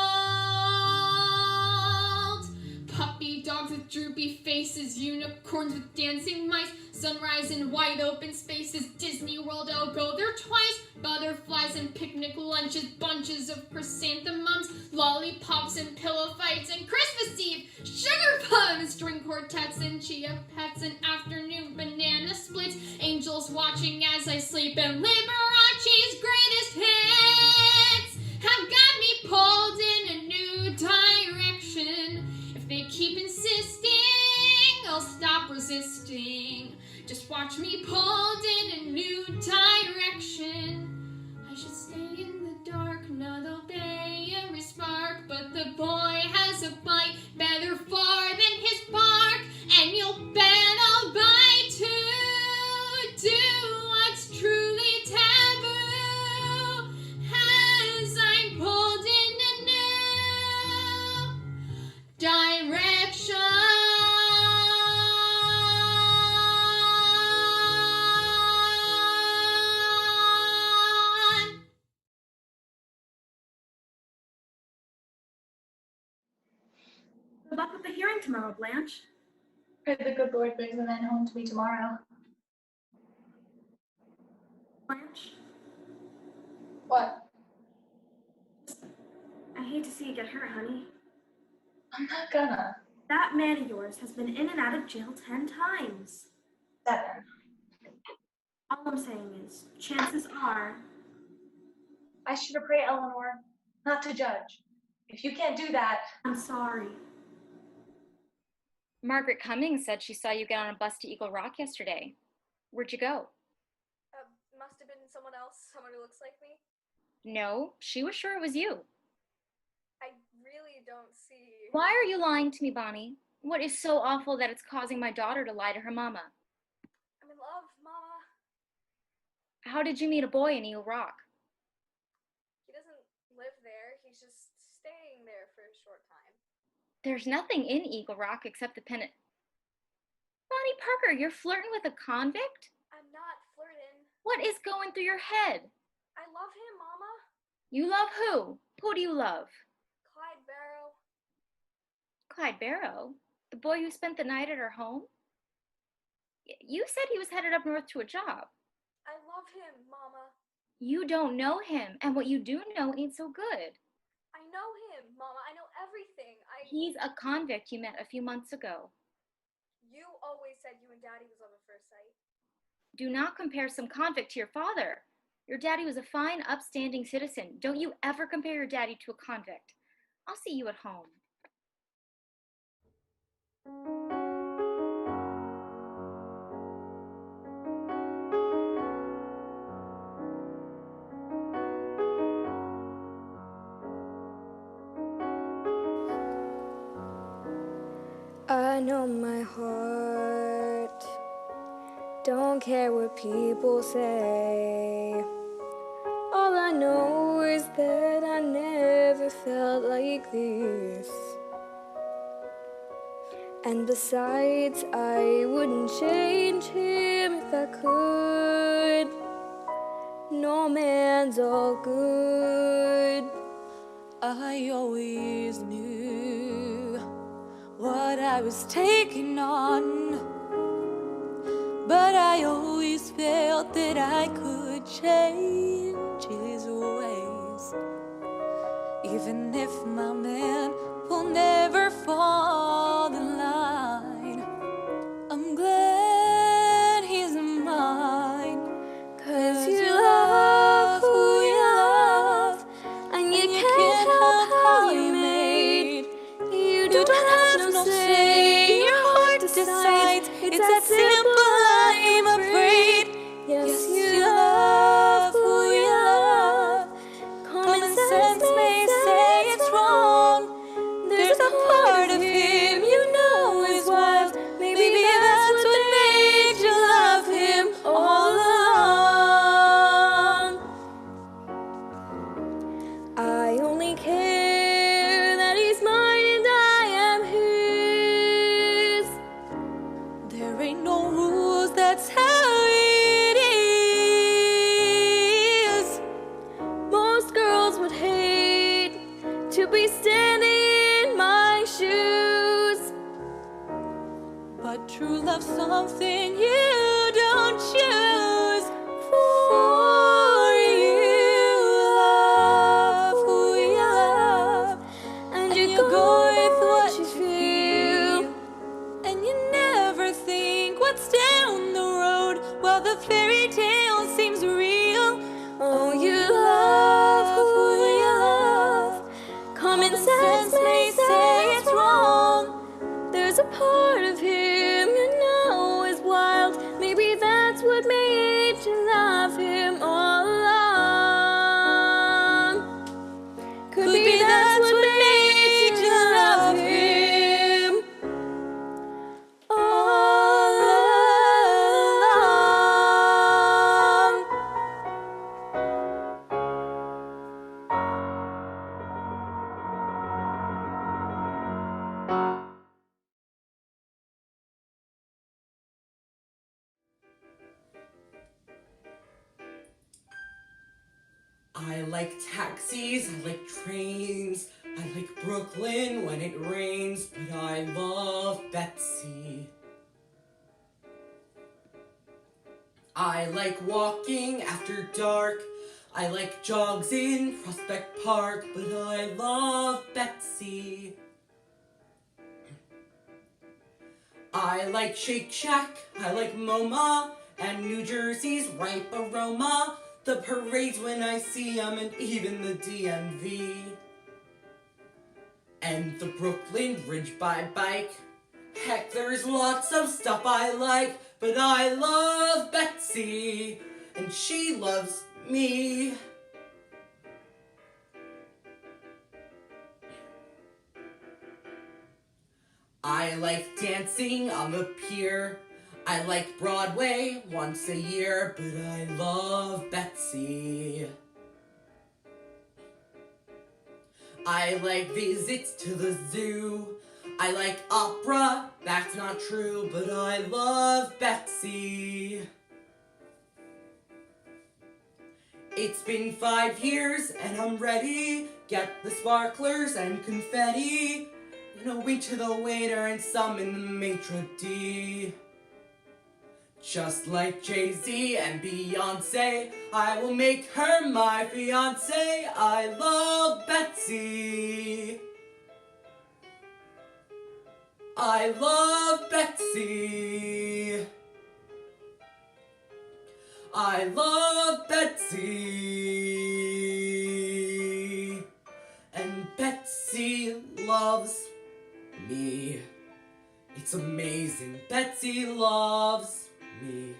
Puppy dogs with droopy faces, unicorns with dancing mice, sunrise in wide open spaces, Disney World, I'll go there twice. Butterflies and picnic lunches, bunches of chrysanthemums, lollipops and pillow fights, and Christmas Eve, sugar plums, string quartets and chia pets, and afternoon banana splits, angels watching as I sleep, and Liberace's greatest hits have got me pulled in a new direction. If they keep insisting, I'll stop resisting. Just watch me pulled in a new direction. I should stay in the dark, not obey every spark, but the boy has a bite better far than his bark, and you'll bet I'll bite to do what's truly taboo, as I'm pulled in a new direction. Good luck with the hearing tomorrow, Blanche. Pray the good Lord brings the man home to me tomorrow. Blanche, What? I hate to see you get hurt, honey. I'm not gonna. That man of yours has been in and out of jail 10 times. 7. All I'm saying is, chances are... I should have prayed, Eleanor, not to judge. If you can't do that... I'm sorry. Margaret Cummings said she saw you get on a bus to Eagle Rock yesterday. Where'd you go? Must have been someone else, someone who looks like me. No, she was sure it was you. I really don't see... Why are you lying to me, Bonnie? What is so awful that it's causing my daughter to lie to her mama? I'm in love, Mama. How did you meet a boy in Eagle Rock? He doesn't live there. He's just staying there for a short time. There's nothing in Eagle Rock except the pennant. Bonnie Parker, you're flirting with a convict? I'm not flirting. What is going through your head? I love him, Mama. You love who? Who do you love? Clyde Barrow. Clyde Barrow? The boy who spent the night at her home? You said he was headed up north to a job. I love him, Mama. You don't know him, and what you do know ain't so good. I know him, Mama. I know everything. He's a convict you met a few months ago. You always said you and Daddy was love at first sight. Do not compare some convict to your father. Your daddy was a fine, upstanding citizen. Don't you ever compare your daddy to a convict. I'll see you at home. I know my heart don't care what people say. All I know is that I never felt like this. And besides, I wouldn't change him if I could. No man's all good. I always knew what I was taking on, but I always felt that I could change his ways. Even if my man will never fall in line, I'm glad he's mine. 'Cause you love who you love, and you can't help how you're made. You don't have no say, your heart decides. It's that simple, I'm afraid. Yes, you love who you love. Common sense may say it's wrong. There's a part of him you know is wild. Maybe that's what made you love him all along. I only care that he's mine and I am his. There ain't no rules, that's how it is. Most girls would hate to be standing in my shoes. But true love's something you don't choose. For you love who you love, and you go with what you feel. And you never think what's down the road while the fairy tale seems real. Oh, you love who you love. Common sense may say it's wrong. There's a part of him you know is wild. Maybe that's what made you love him all along. Could be that's what made you love him all along. I like taxis, I like trains, I like Brooklyn when it rains, but I love Betsy. I like walking after dark, I like jogs in Prospect Park, but I love Betsy. I like Shake Shack, I like MoMA, and New Jersey's ripe aroma, the parades when I see 'em, and even the DMV. And the Brooklyn Bridge by bike. Heck, there's lots of stuff I like, but I love Betsy, and she loves me. I like dancing on the pier. I like Broadway once a year, but I love Betsy. I like visits to the zoo. I like opera, that's not true, but I love Betsy. It's been 5 years and I'm ready. Get the sparklers and confetti. Wink to the waiter and summon the maitre d'. Just like Jay-Z and Beyonce, I will make her my fiancé. I love Betsy. I love Betsy. I love Betsy. And Betsy loves me. It's amazing, Betsy loves me.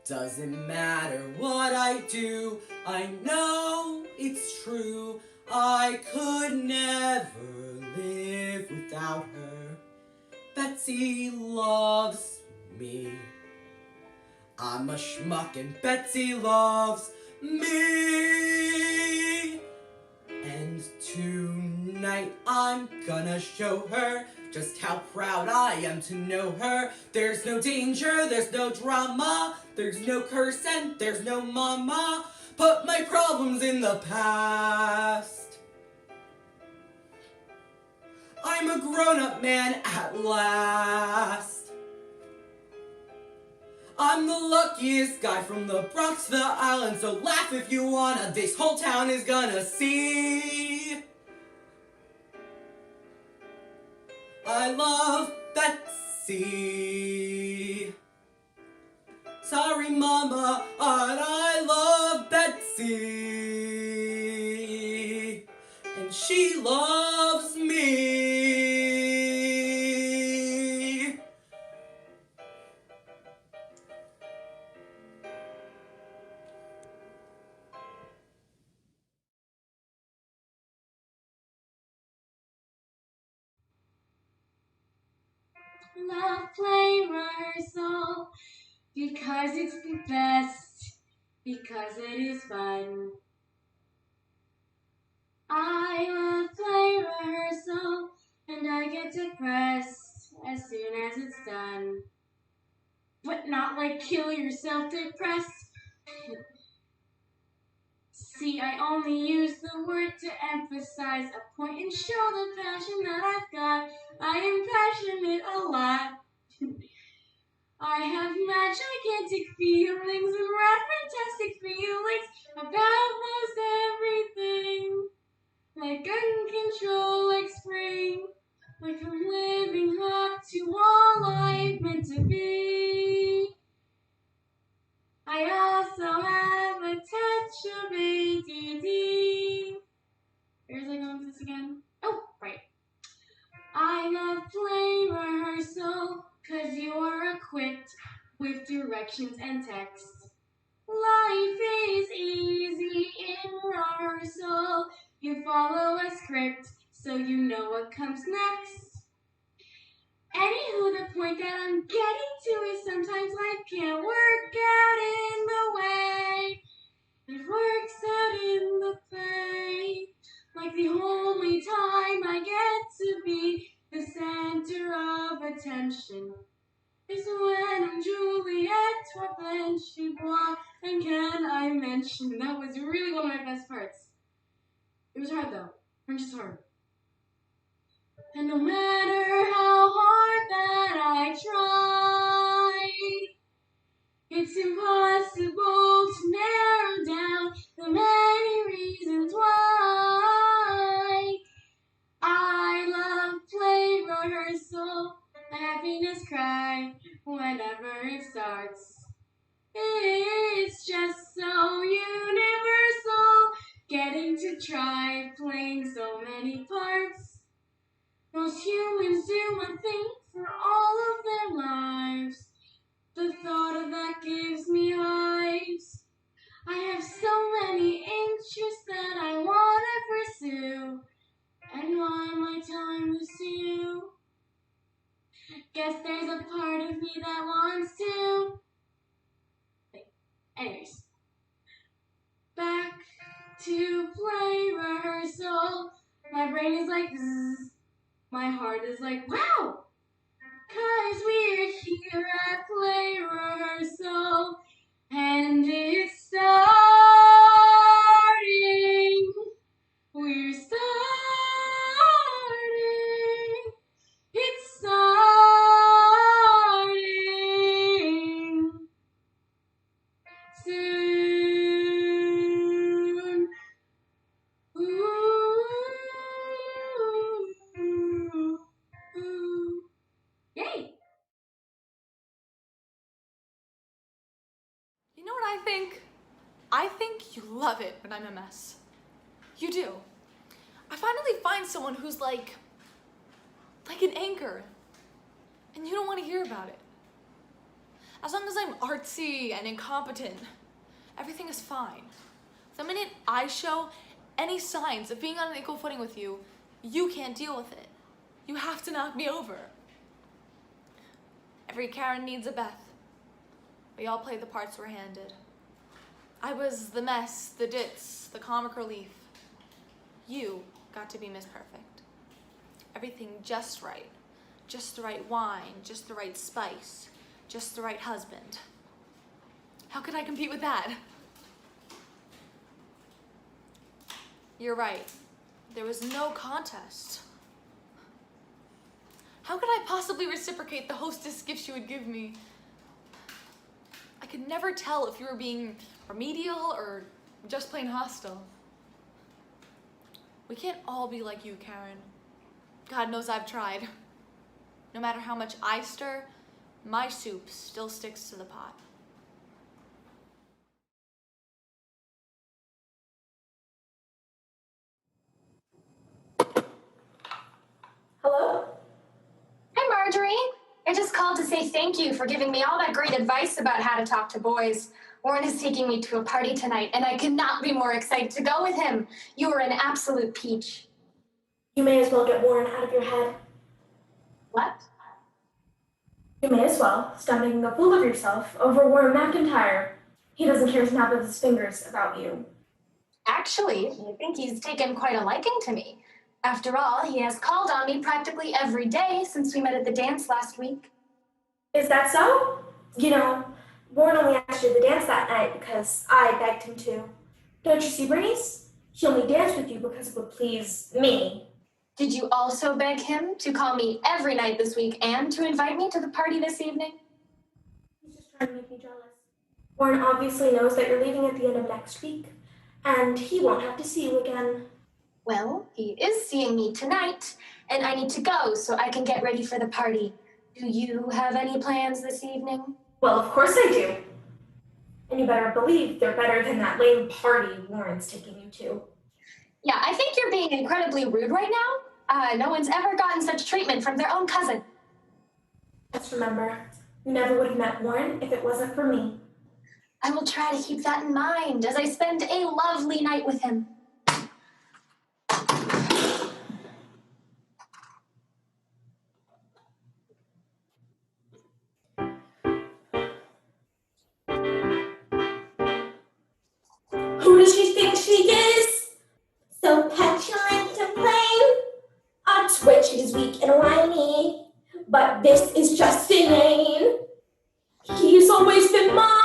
Doesn't matter what I do, I know it's true. I could never live without her. Betsy loves me. I'm a schmuck and Betsy loves me. And tonight I'm gonna show her just how proud I am to know her. There's no danger, there's no drama, there's no curse and there's no mama. Put my problems in the past. I'm a grown-up man at last. I'm the luckiest guy from the Bronx to the island, so laugh if you wanna, this whole town is gonna see. I love Betsy. Sorry, Mama, but I love Betsy. And she loves me. Love play rehearsal because it's the best, because it is fun. I love play rehearsal and I get depressed as soon as it's done. But not like kill yourself depressed. See, I only use the word to emphasize a point and show the passion that I've got. I am passionate a lot. I have mad gigantic feelings and rad fantastic feelings about most everything. Like gun control, like spring. Like I'm living up to all I've meant to be. I also have a touch of ADD. Where's I going with this again? Oh, right. I love play rehearsal, 'cause you are equipped with directions and text. Life is easy in rehearsal. You follow a script, so you know what comes next. Anywho, the point that I'm getting to is sometimes life can't work out in the way it works out in the play. Like the only time I get to be the center of attention is when I'm Juliet or Blanche Bois. And can I mention, that was really one of my best parts. It was hard though. French is hard. And no matter how hard that I try, it's impossible to narrow down the many reasons why. I love play rehearsal, a happiness cry whenever it starts. It's just so universal, getting to try playing so many parts. Most humans do one thing for all of their lives. The thought of that gives me hives. I have so many interests that I want to pursue. And why am I telling this to you? Guess there's a part of me that wants to. Wait, anyways. Back to play rehearsal. My brain is like zzz. My heart is like wow. 'Cause we're here at play rehearsal. And it's starting. We're starting. It's starting. Soon. Ooh. Yay! You know what I think? I think you love it when I'm a mess. You do. I finally find someone who's like like an anchor. And you don't want to hear about it. As long as I'm artsy and incompetent, everything is fine. The minute I show any signs of being on an equal footing with you, you can't deal with it. You have to knock me over. Every Karen needs a Beth. We all play the parts we're handed. I was the mess, the ditz, the comic relief. You got to be Miss Perfect. Everything just right. Just the right wine, just the right spice, just the right husband. How could I compete with that? You're right. There was no contest. How could I possibly reciprocate the hostess gifts you would give me? I could never tell if you were being remedial or just plain hostile. We can't all be like you, Karen. God knows I've tried. No matter how much I stir, my soup still sticks to the pot. Hello? Hi, Marjorie. I just called to say thank you for giving me all that great advice about how to talk to boys. Warren is taking me to a party tonight, and I could not be more excited to go with him. You were an absolute peach. You may as well get Warren out of your head. What? You may as well stop making a fool of yourself over Warren McIntyre. He doesn't care a snap of his fingers about you. Actually, I think he's taken quite a liking to me. After all, he has called on me practically every day since we met at the dance last week. Is that so? You know, Warren only asked you to dance that night because I begged him to. Don't you see, Bernice? He only danced with you because it would please me. Did you also beg him to call me every night this week and to invite me to the party this evening? He's just trying to make me jealous. Warren obviously knows that you're leaving at the end of next week, and he won't have to see you again. Well, he is seeing me tonight, and I need to go so I can get ready for the party. Do you have any plans this evening? Well, of course I do. And you better believe they're better than that lame party Warren's taking you to. Yeah, I think you're being incredibly rude right now. No one's ever gotten such treatment from their own cousin. Just remember, you never would have met Warren if it wasn't for me. I will try to keep that in mind as I spend a lovely night with him. Who does she think she is? So petulant and plain. A twitch is weak and whiny, but this is just inane. He's always been mine.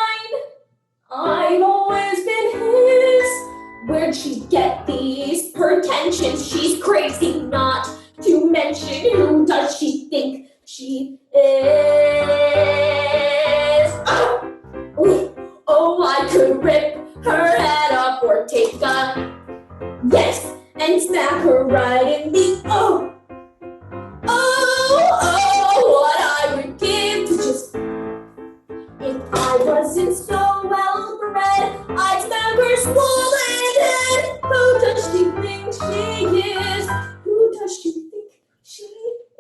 I've always been his. Where'd she get these pretensions? She's crazy, not to mention who does she think she is? Oh, I could rip her head off or take a yes and smack her right in the what I would give to just, if I wasn't so well bred, I'd stab her swollen head. Who does she think she is? Who does she think she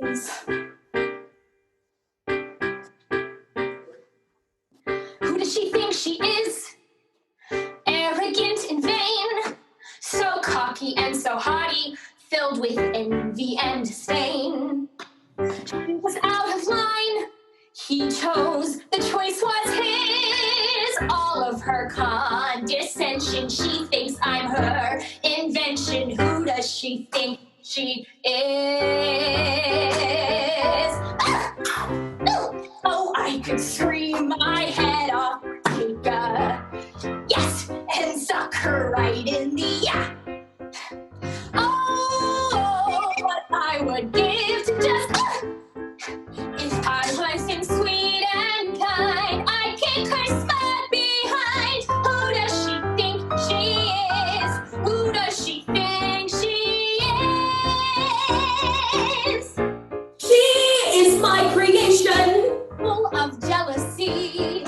is? Who does she think she is? Arrogant and vain, so cocky and so haughty, filled with envy and disdain. She was out of line, he chose, the choice was his. All of her condescension, she thinks I'm her invention. Who does she think she is? Oh, I could scream my head off, take a yes, and suck her right in the what I would give to just if I wasn't sweet and kind, I'd kick her spot behind. Who does she think she is? Who does she think she is? She is my creation, Full of jealousy,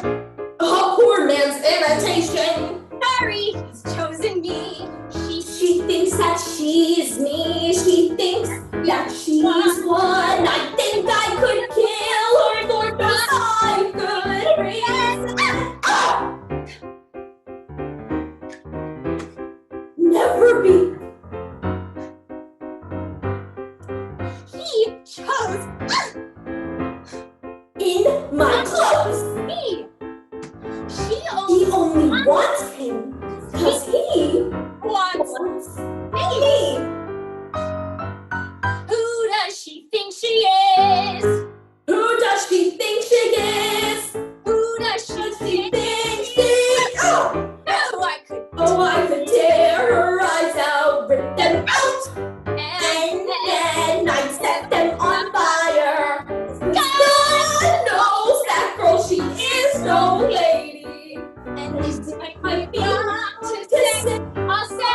a poor man's imitation. sorry, he's chosen me. She thinks that she's me. She thinks that she's what And I think I could kill her, Lord knows I could raise never be. He chose in my clothes. He only wants him because he wants me. Who does she think she is? Who does she think she is? Who does she think she is? Oh, I could tear her eyes out, rip them out, and then I'd set them on fire. God knows that girl, she is no lady. And this might be to say, I'll say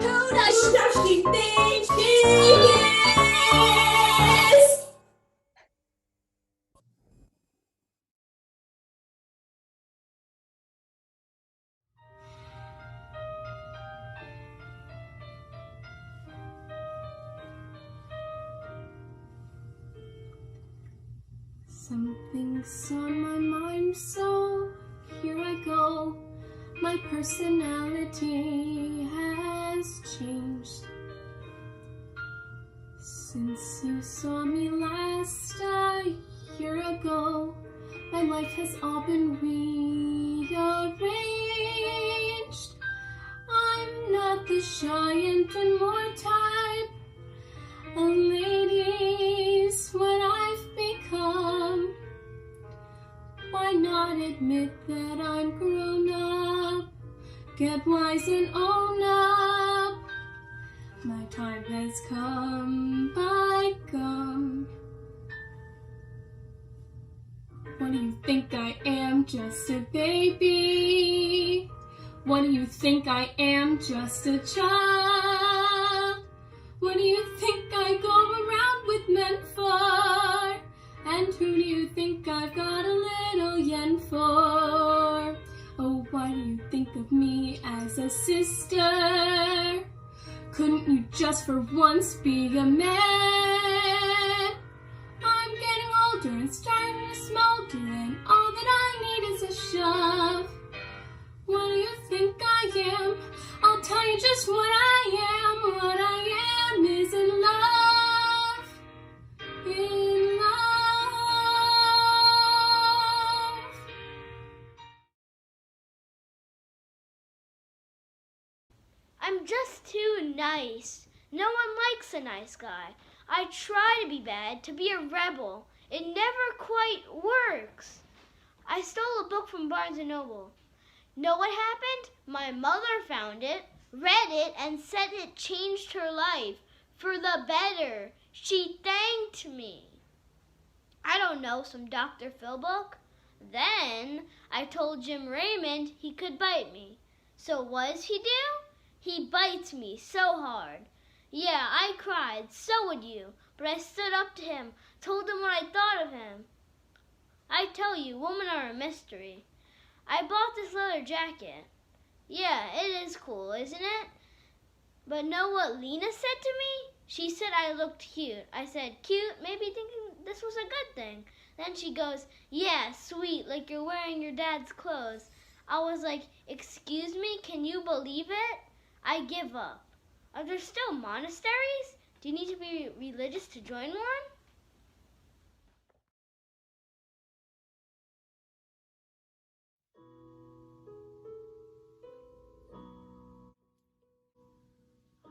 Who does she think she is? Something's on my mind, so here I go. My personality has changed since you saw me last a year ago. My life has all been rearranged. I'm not the shy and more type of ladies what I've become. Why not admit that I'm grown up? Get wise and own up. My time has come by gum. What do you think I am? Just a baby? What do you think I am? Just a child? What do you think I go around with men for? And who do you think I've got a little yen for? Oh, why do you think of me as a sister? Couldn't you just for once be a man? I'm getting older and starting to smolder, and all that I need is a shove. What do you think I am? I'll tell you just what I am. What I am is in love. In love. I'm just too nice. No one likes a nice guy. I try to be bad, to be a rebel. It never quite works. I stole a book from Barnes & Noble. Know what happened? My mother found it, read it, and said it changed her life for the better. She thanked me. I don't know, some Dr. Phil book? Then I told Jim Raymond he could bite me. So what does he do? He bites me so hard. Yeah, I cried, so would you. But I stood up to him, told him what I thought of him. I tell you, women are a mystery. I bought this leather jacket. Yeah, it is cool, isn't it? But know what Lena said to me? She said I looked cute. I said, cute? Maybe thinking this was a good thing. Then she goes, yeah, sweet, like you're wearing your dad's clothes. I was like, excuse me, can you believe it? I give up. Are there still monasteries? Do you need to be religious to join one?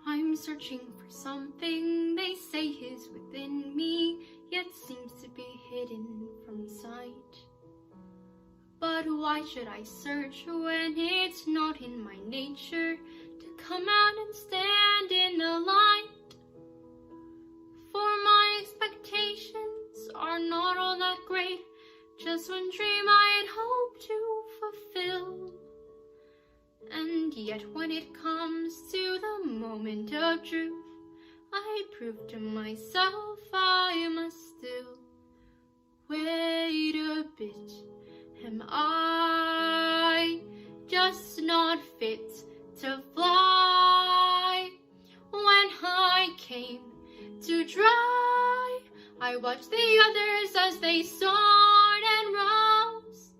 I'm searching for something they say is within me, yet seems to be hidden from sight. But why should I search when it's not in my nature to come out and stand in the light? For my expectations are not all that great, just one dream I had hoped to fulfill. And yet when it comes to the moment of truth, I prove to myself I must still wait a bit. Am I watched the others as they soared and rose.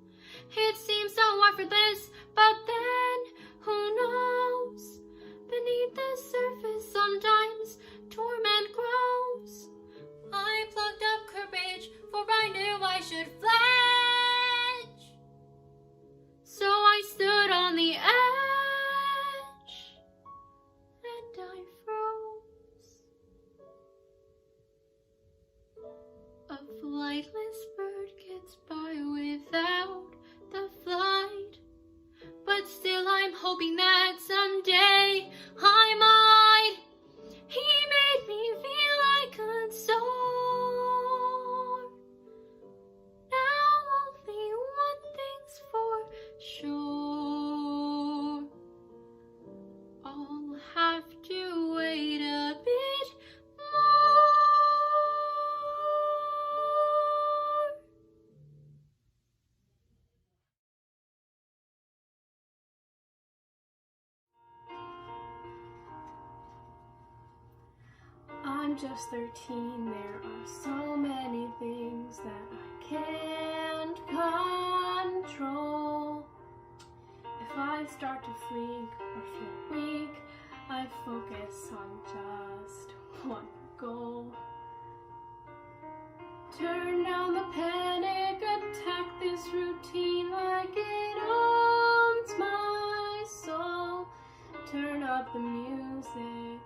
It seemed so effortless, but then, who knows? Beneath the surface, sometimes torment grows. I plucked up courage, for I knew I should pledge. So I stood on the edge, and I froze. A flightless bird gets by without the flight, but still I'm hoping that someday I might. He made me feel I could soar. Now only one thing's for sure. I'll have to wait a bit more. I'm just 13, there are so many things that I can't control. If I start to freak or feel weak, I focus on just one goal. Turn down the panic, attack this routine like it owns my soul. Turn up the music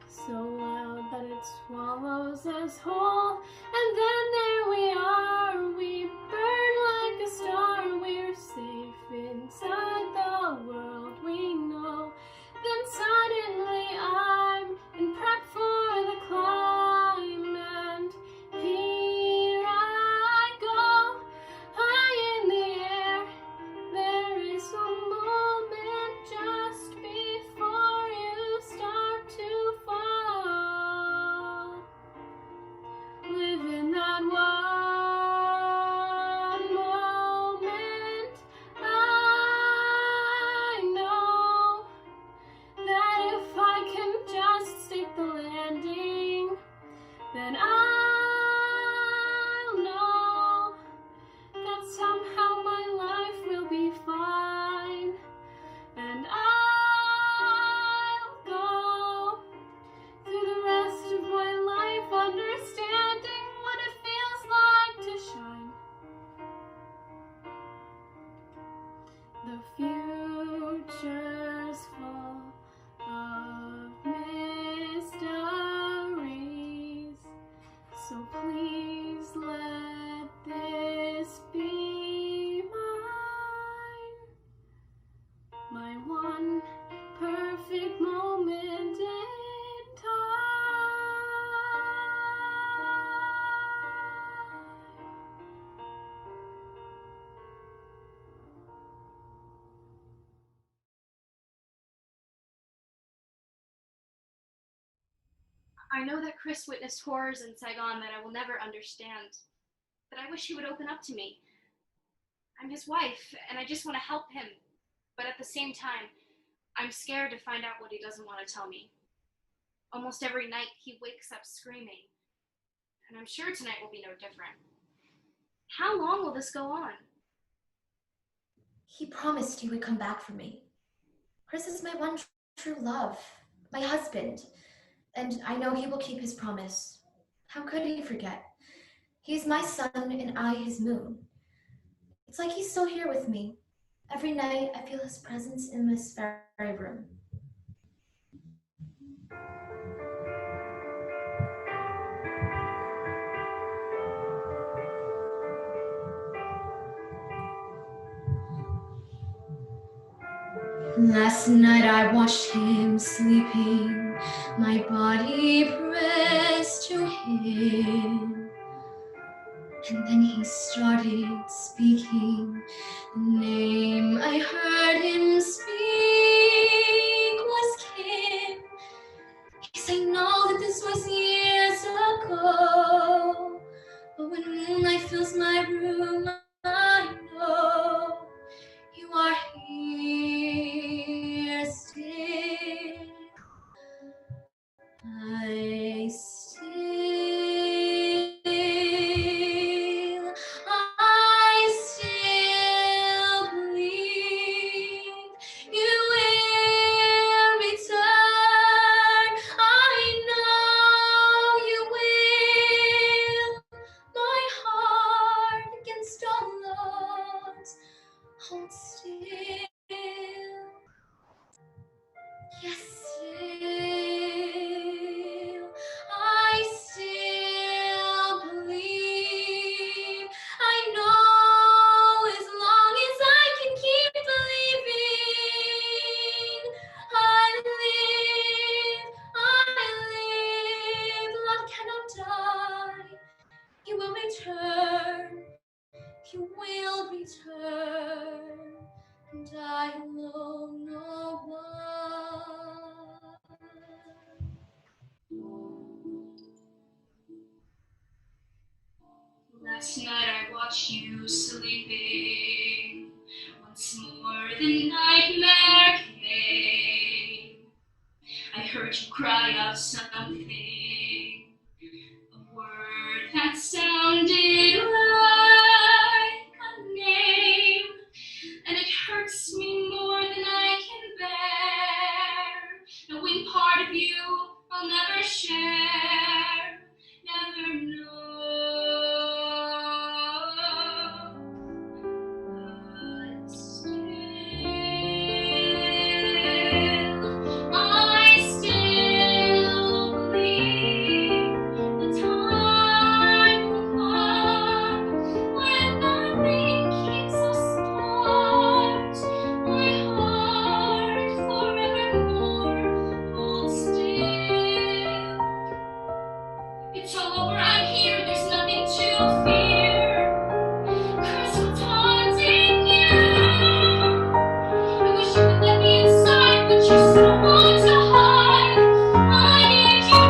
so loud that it swallows us whole. And then there we are, we burn like a star. We're safe inside the world we know. Then suddenly I'm in prep for the climb, and here I go, high in the air. There is a moment just before you start to fall. Live in that one moment. I know that if I can just stick the landing, then I'll know that somehow my life will be fine, and I'll go through the rest of my life understanding what it feels like to shine. The future's full of mysteries, so please let this be my one perfect moment in time. I know that Chris witnessed horrors in Saigon that I will never understand, but I wish he would open up to me. I'm his wife, and I just want to help him, but at the same time, I'm scared to find out what he doesn't want to tell me. Almost every night, he wakes up screaming, and I'm sure tonight will be no different. How long will this go on? He promised he would come back for me. Chris is my one true love, my husband, and I know he will keep his promise. How could he forget? He's my sun and I his moon. It's like he's still here with me. Every night I feel his presence in this very room. Last night I watched him sleeping, my body pressed to him. And then he started speaking. The name I heard him speak was Kim. Yes, I know that this was years ago, but when moonlight fills my room, I know you are here still. I still Last night I watched you sleeping. Once more the nightmare came. I heard you cry out something, a word that sounded like a name, and it hurts me more than I can bear, knowing part of you I'll never share, never know. But still, I still believe the time will come when nothing keeps us apart. My heart forevermore holds still. It's all over, I'm here, there's nothing to fear. Curse what's haunting you. I wish you could let me inside, but you're so hard to hide. I need you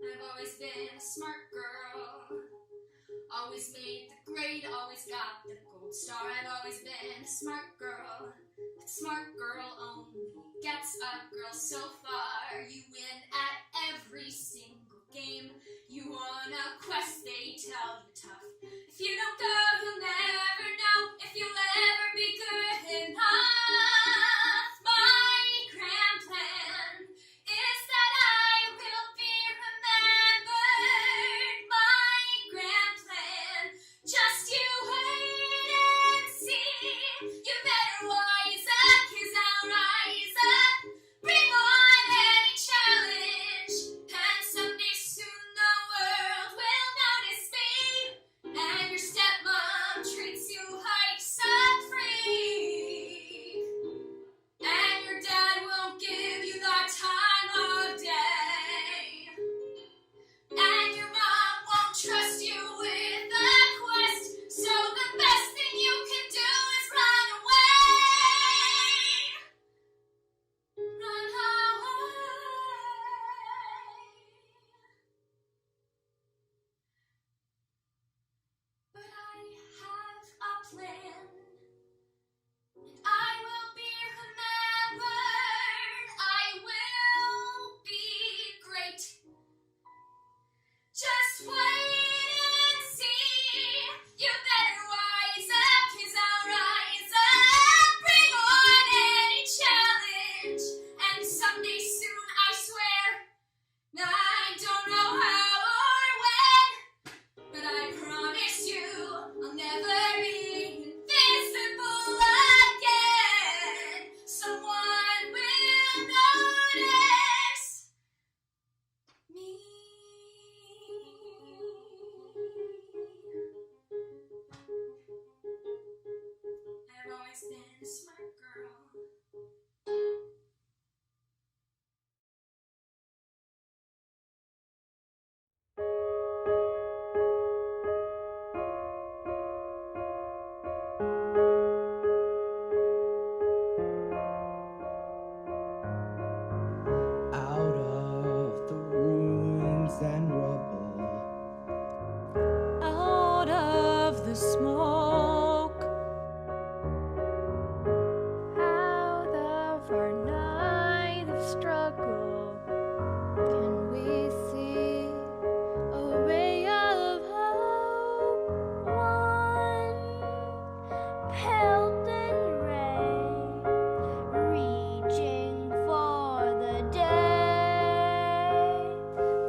I've always been a smart girl, always made the grade, always got the gold star. I've always been a smart girl, but smart girl only gets a girl so far. You win at every single game, you won a quest, they tell you tough. If you don't go, you'll never know if you'll ever be good enough. My grand plan is that I will be remembered. My grand plan, just you wait and see. You better wise up, 'cause I'll rise up. Bring on any challenge, and someday soon the world will notice me. And your stepmother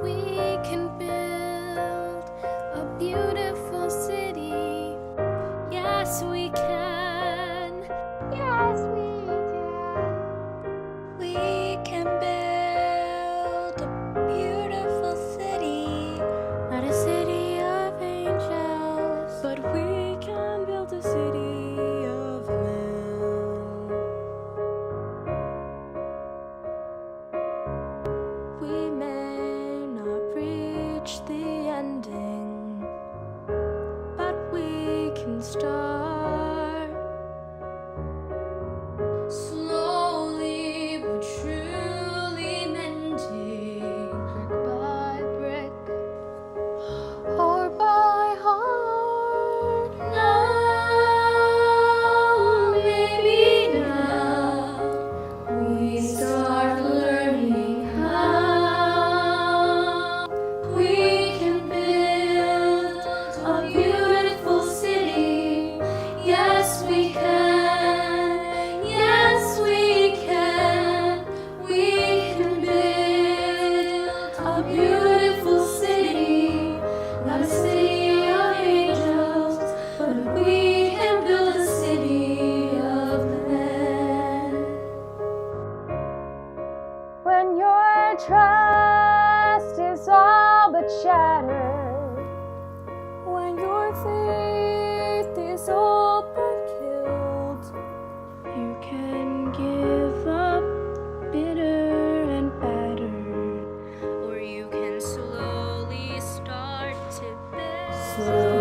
We can build a beautiful city. Yes, we can. Yes, we can. We can build a beautiful city. Not a city of angels, But we can build a city of men. We may not reach the ending, but we can start. Slowly but truly mending, brick by brick, or by heart. Now, maybe now, we start learning how we can build a beautiful city. Yes, we can. Yes, we can. We can build a beautiful city. Not a city of angels, but we can build a city of men. When your trust is all but shattered, When your faith is all but killed, you can give up bitter and battered, or you can slowly start to build.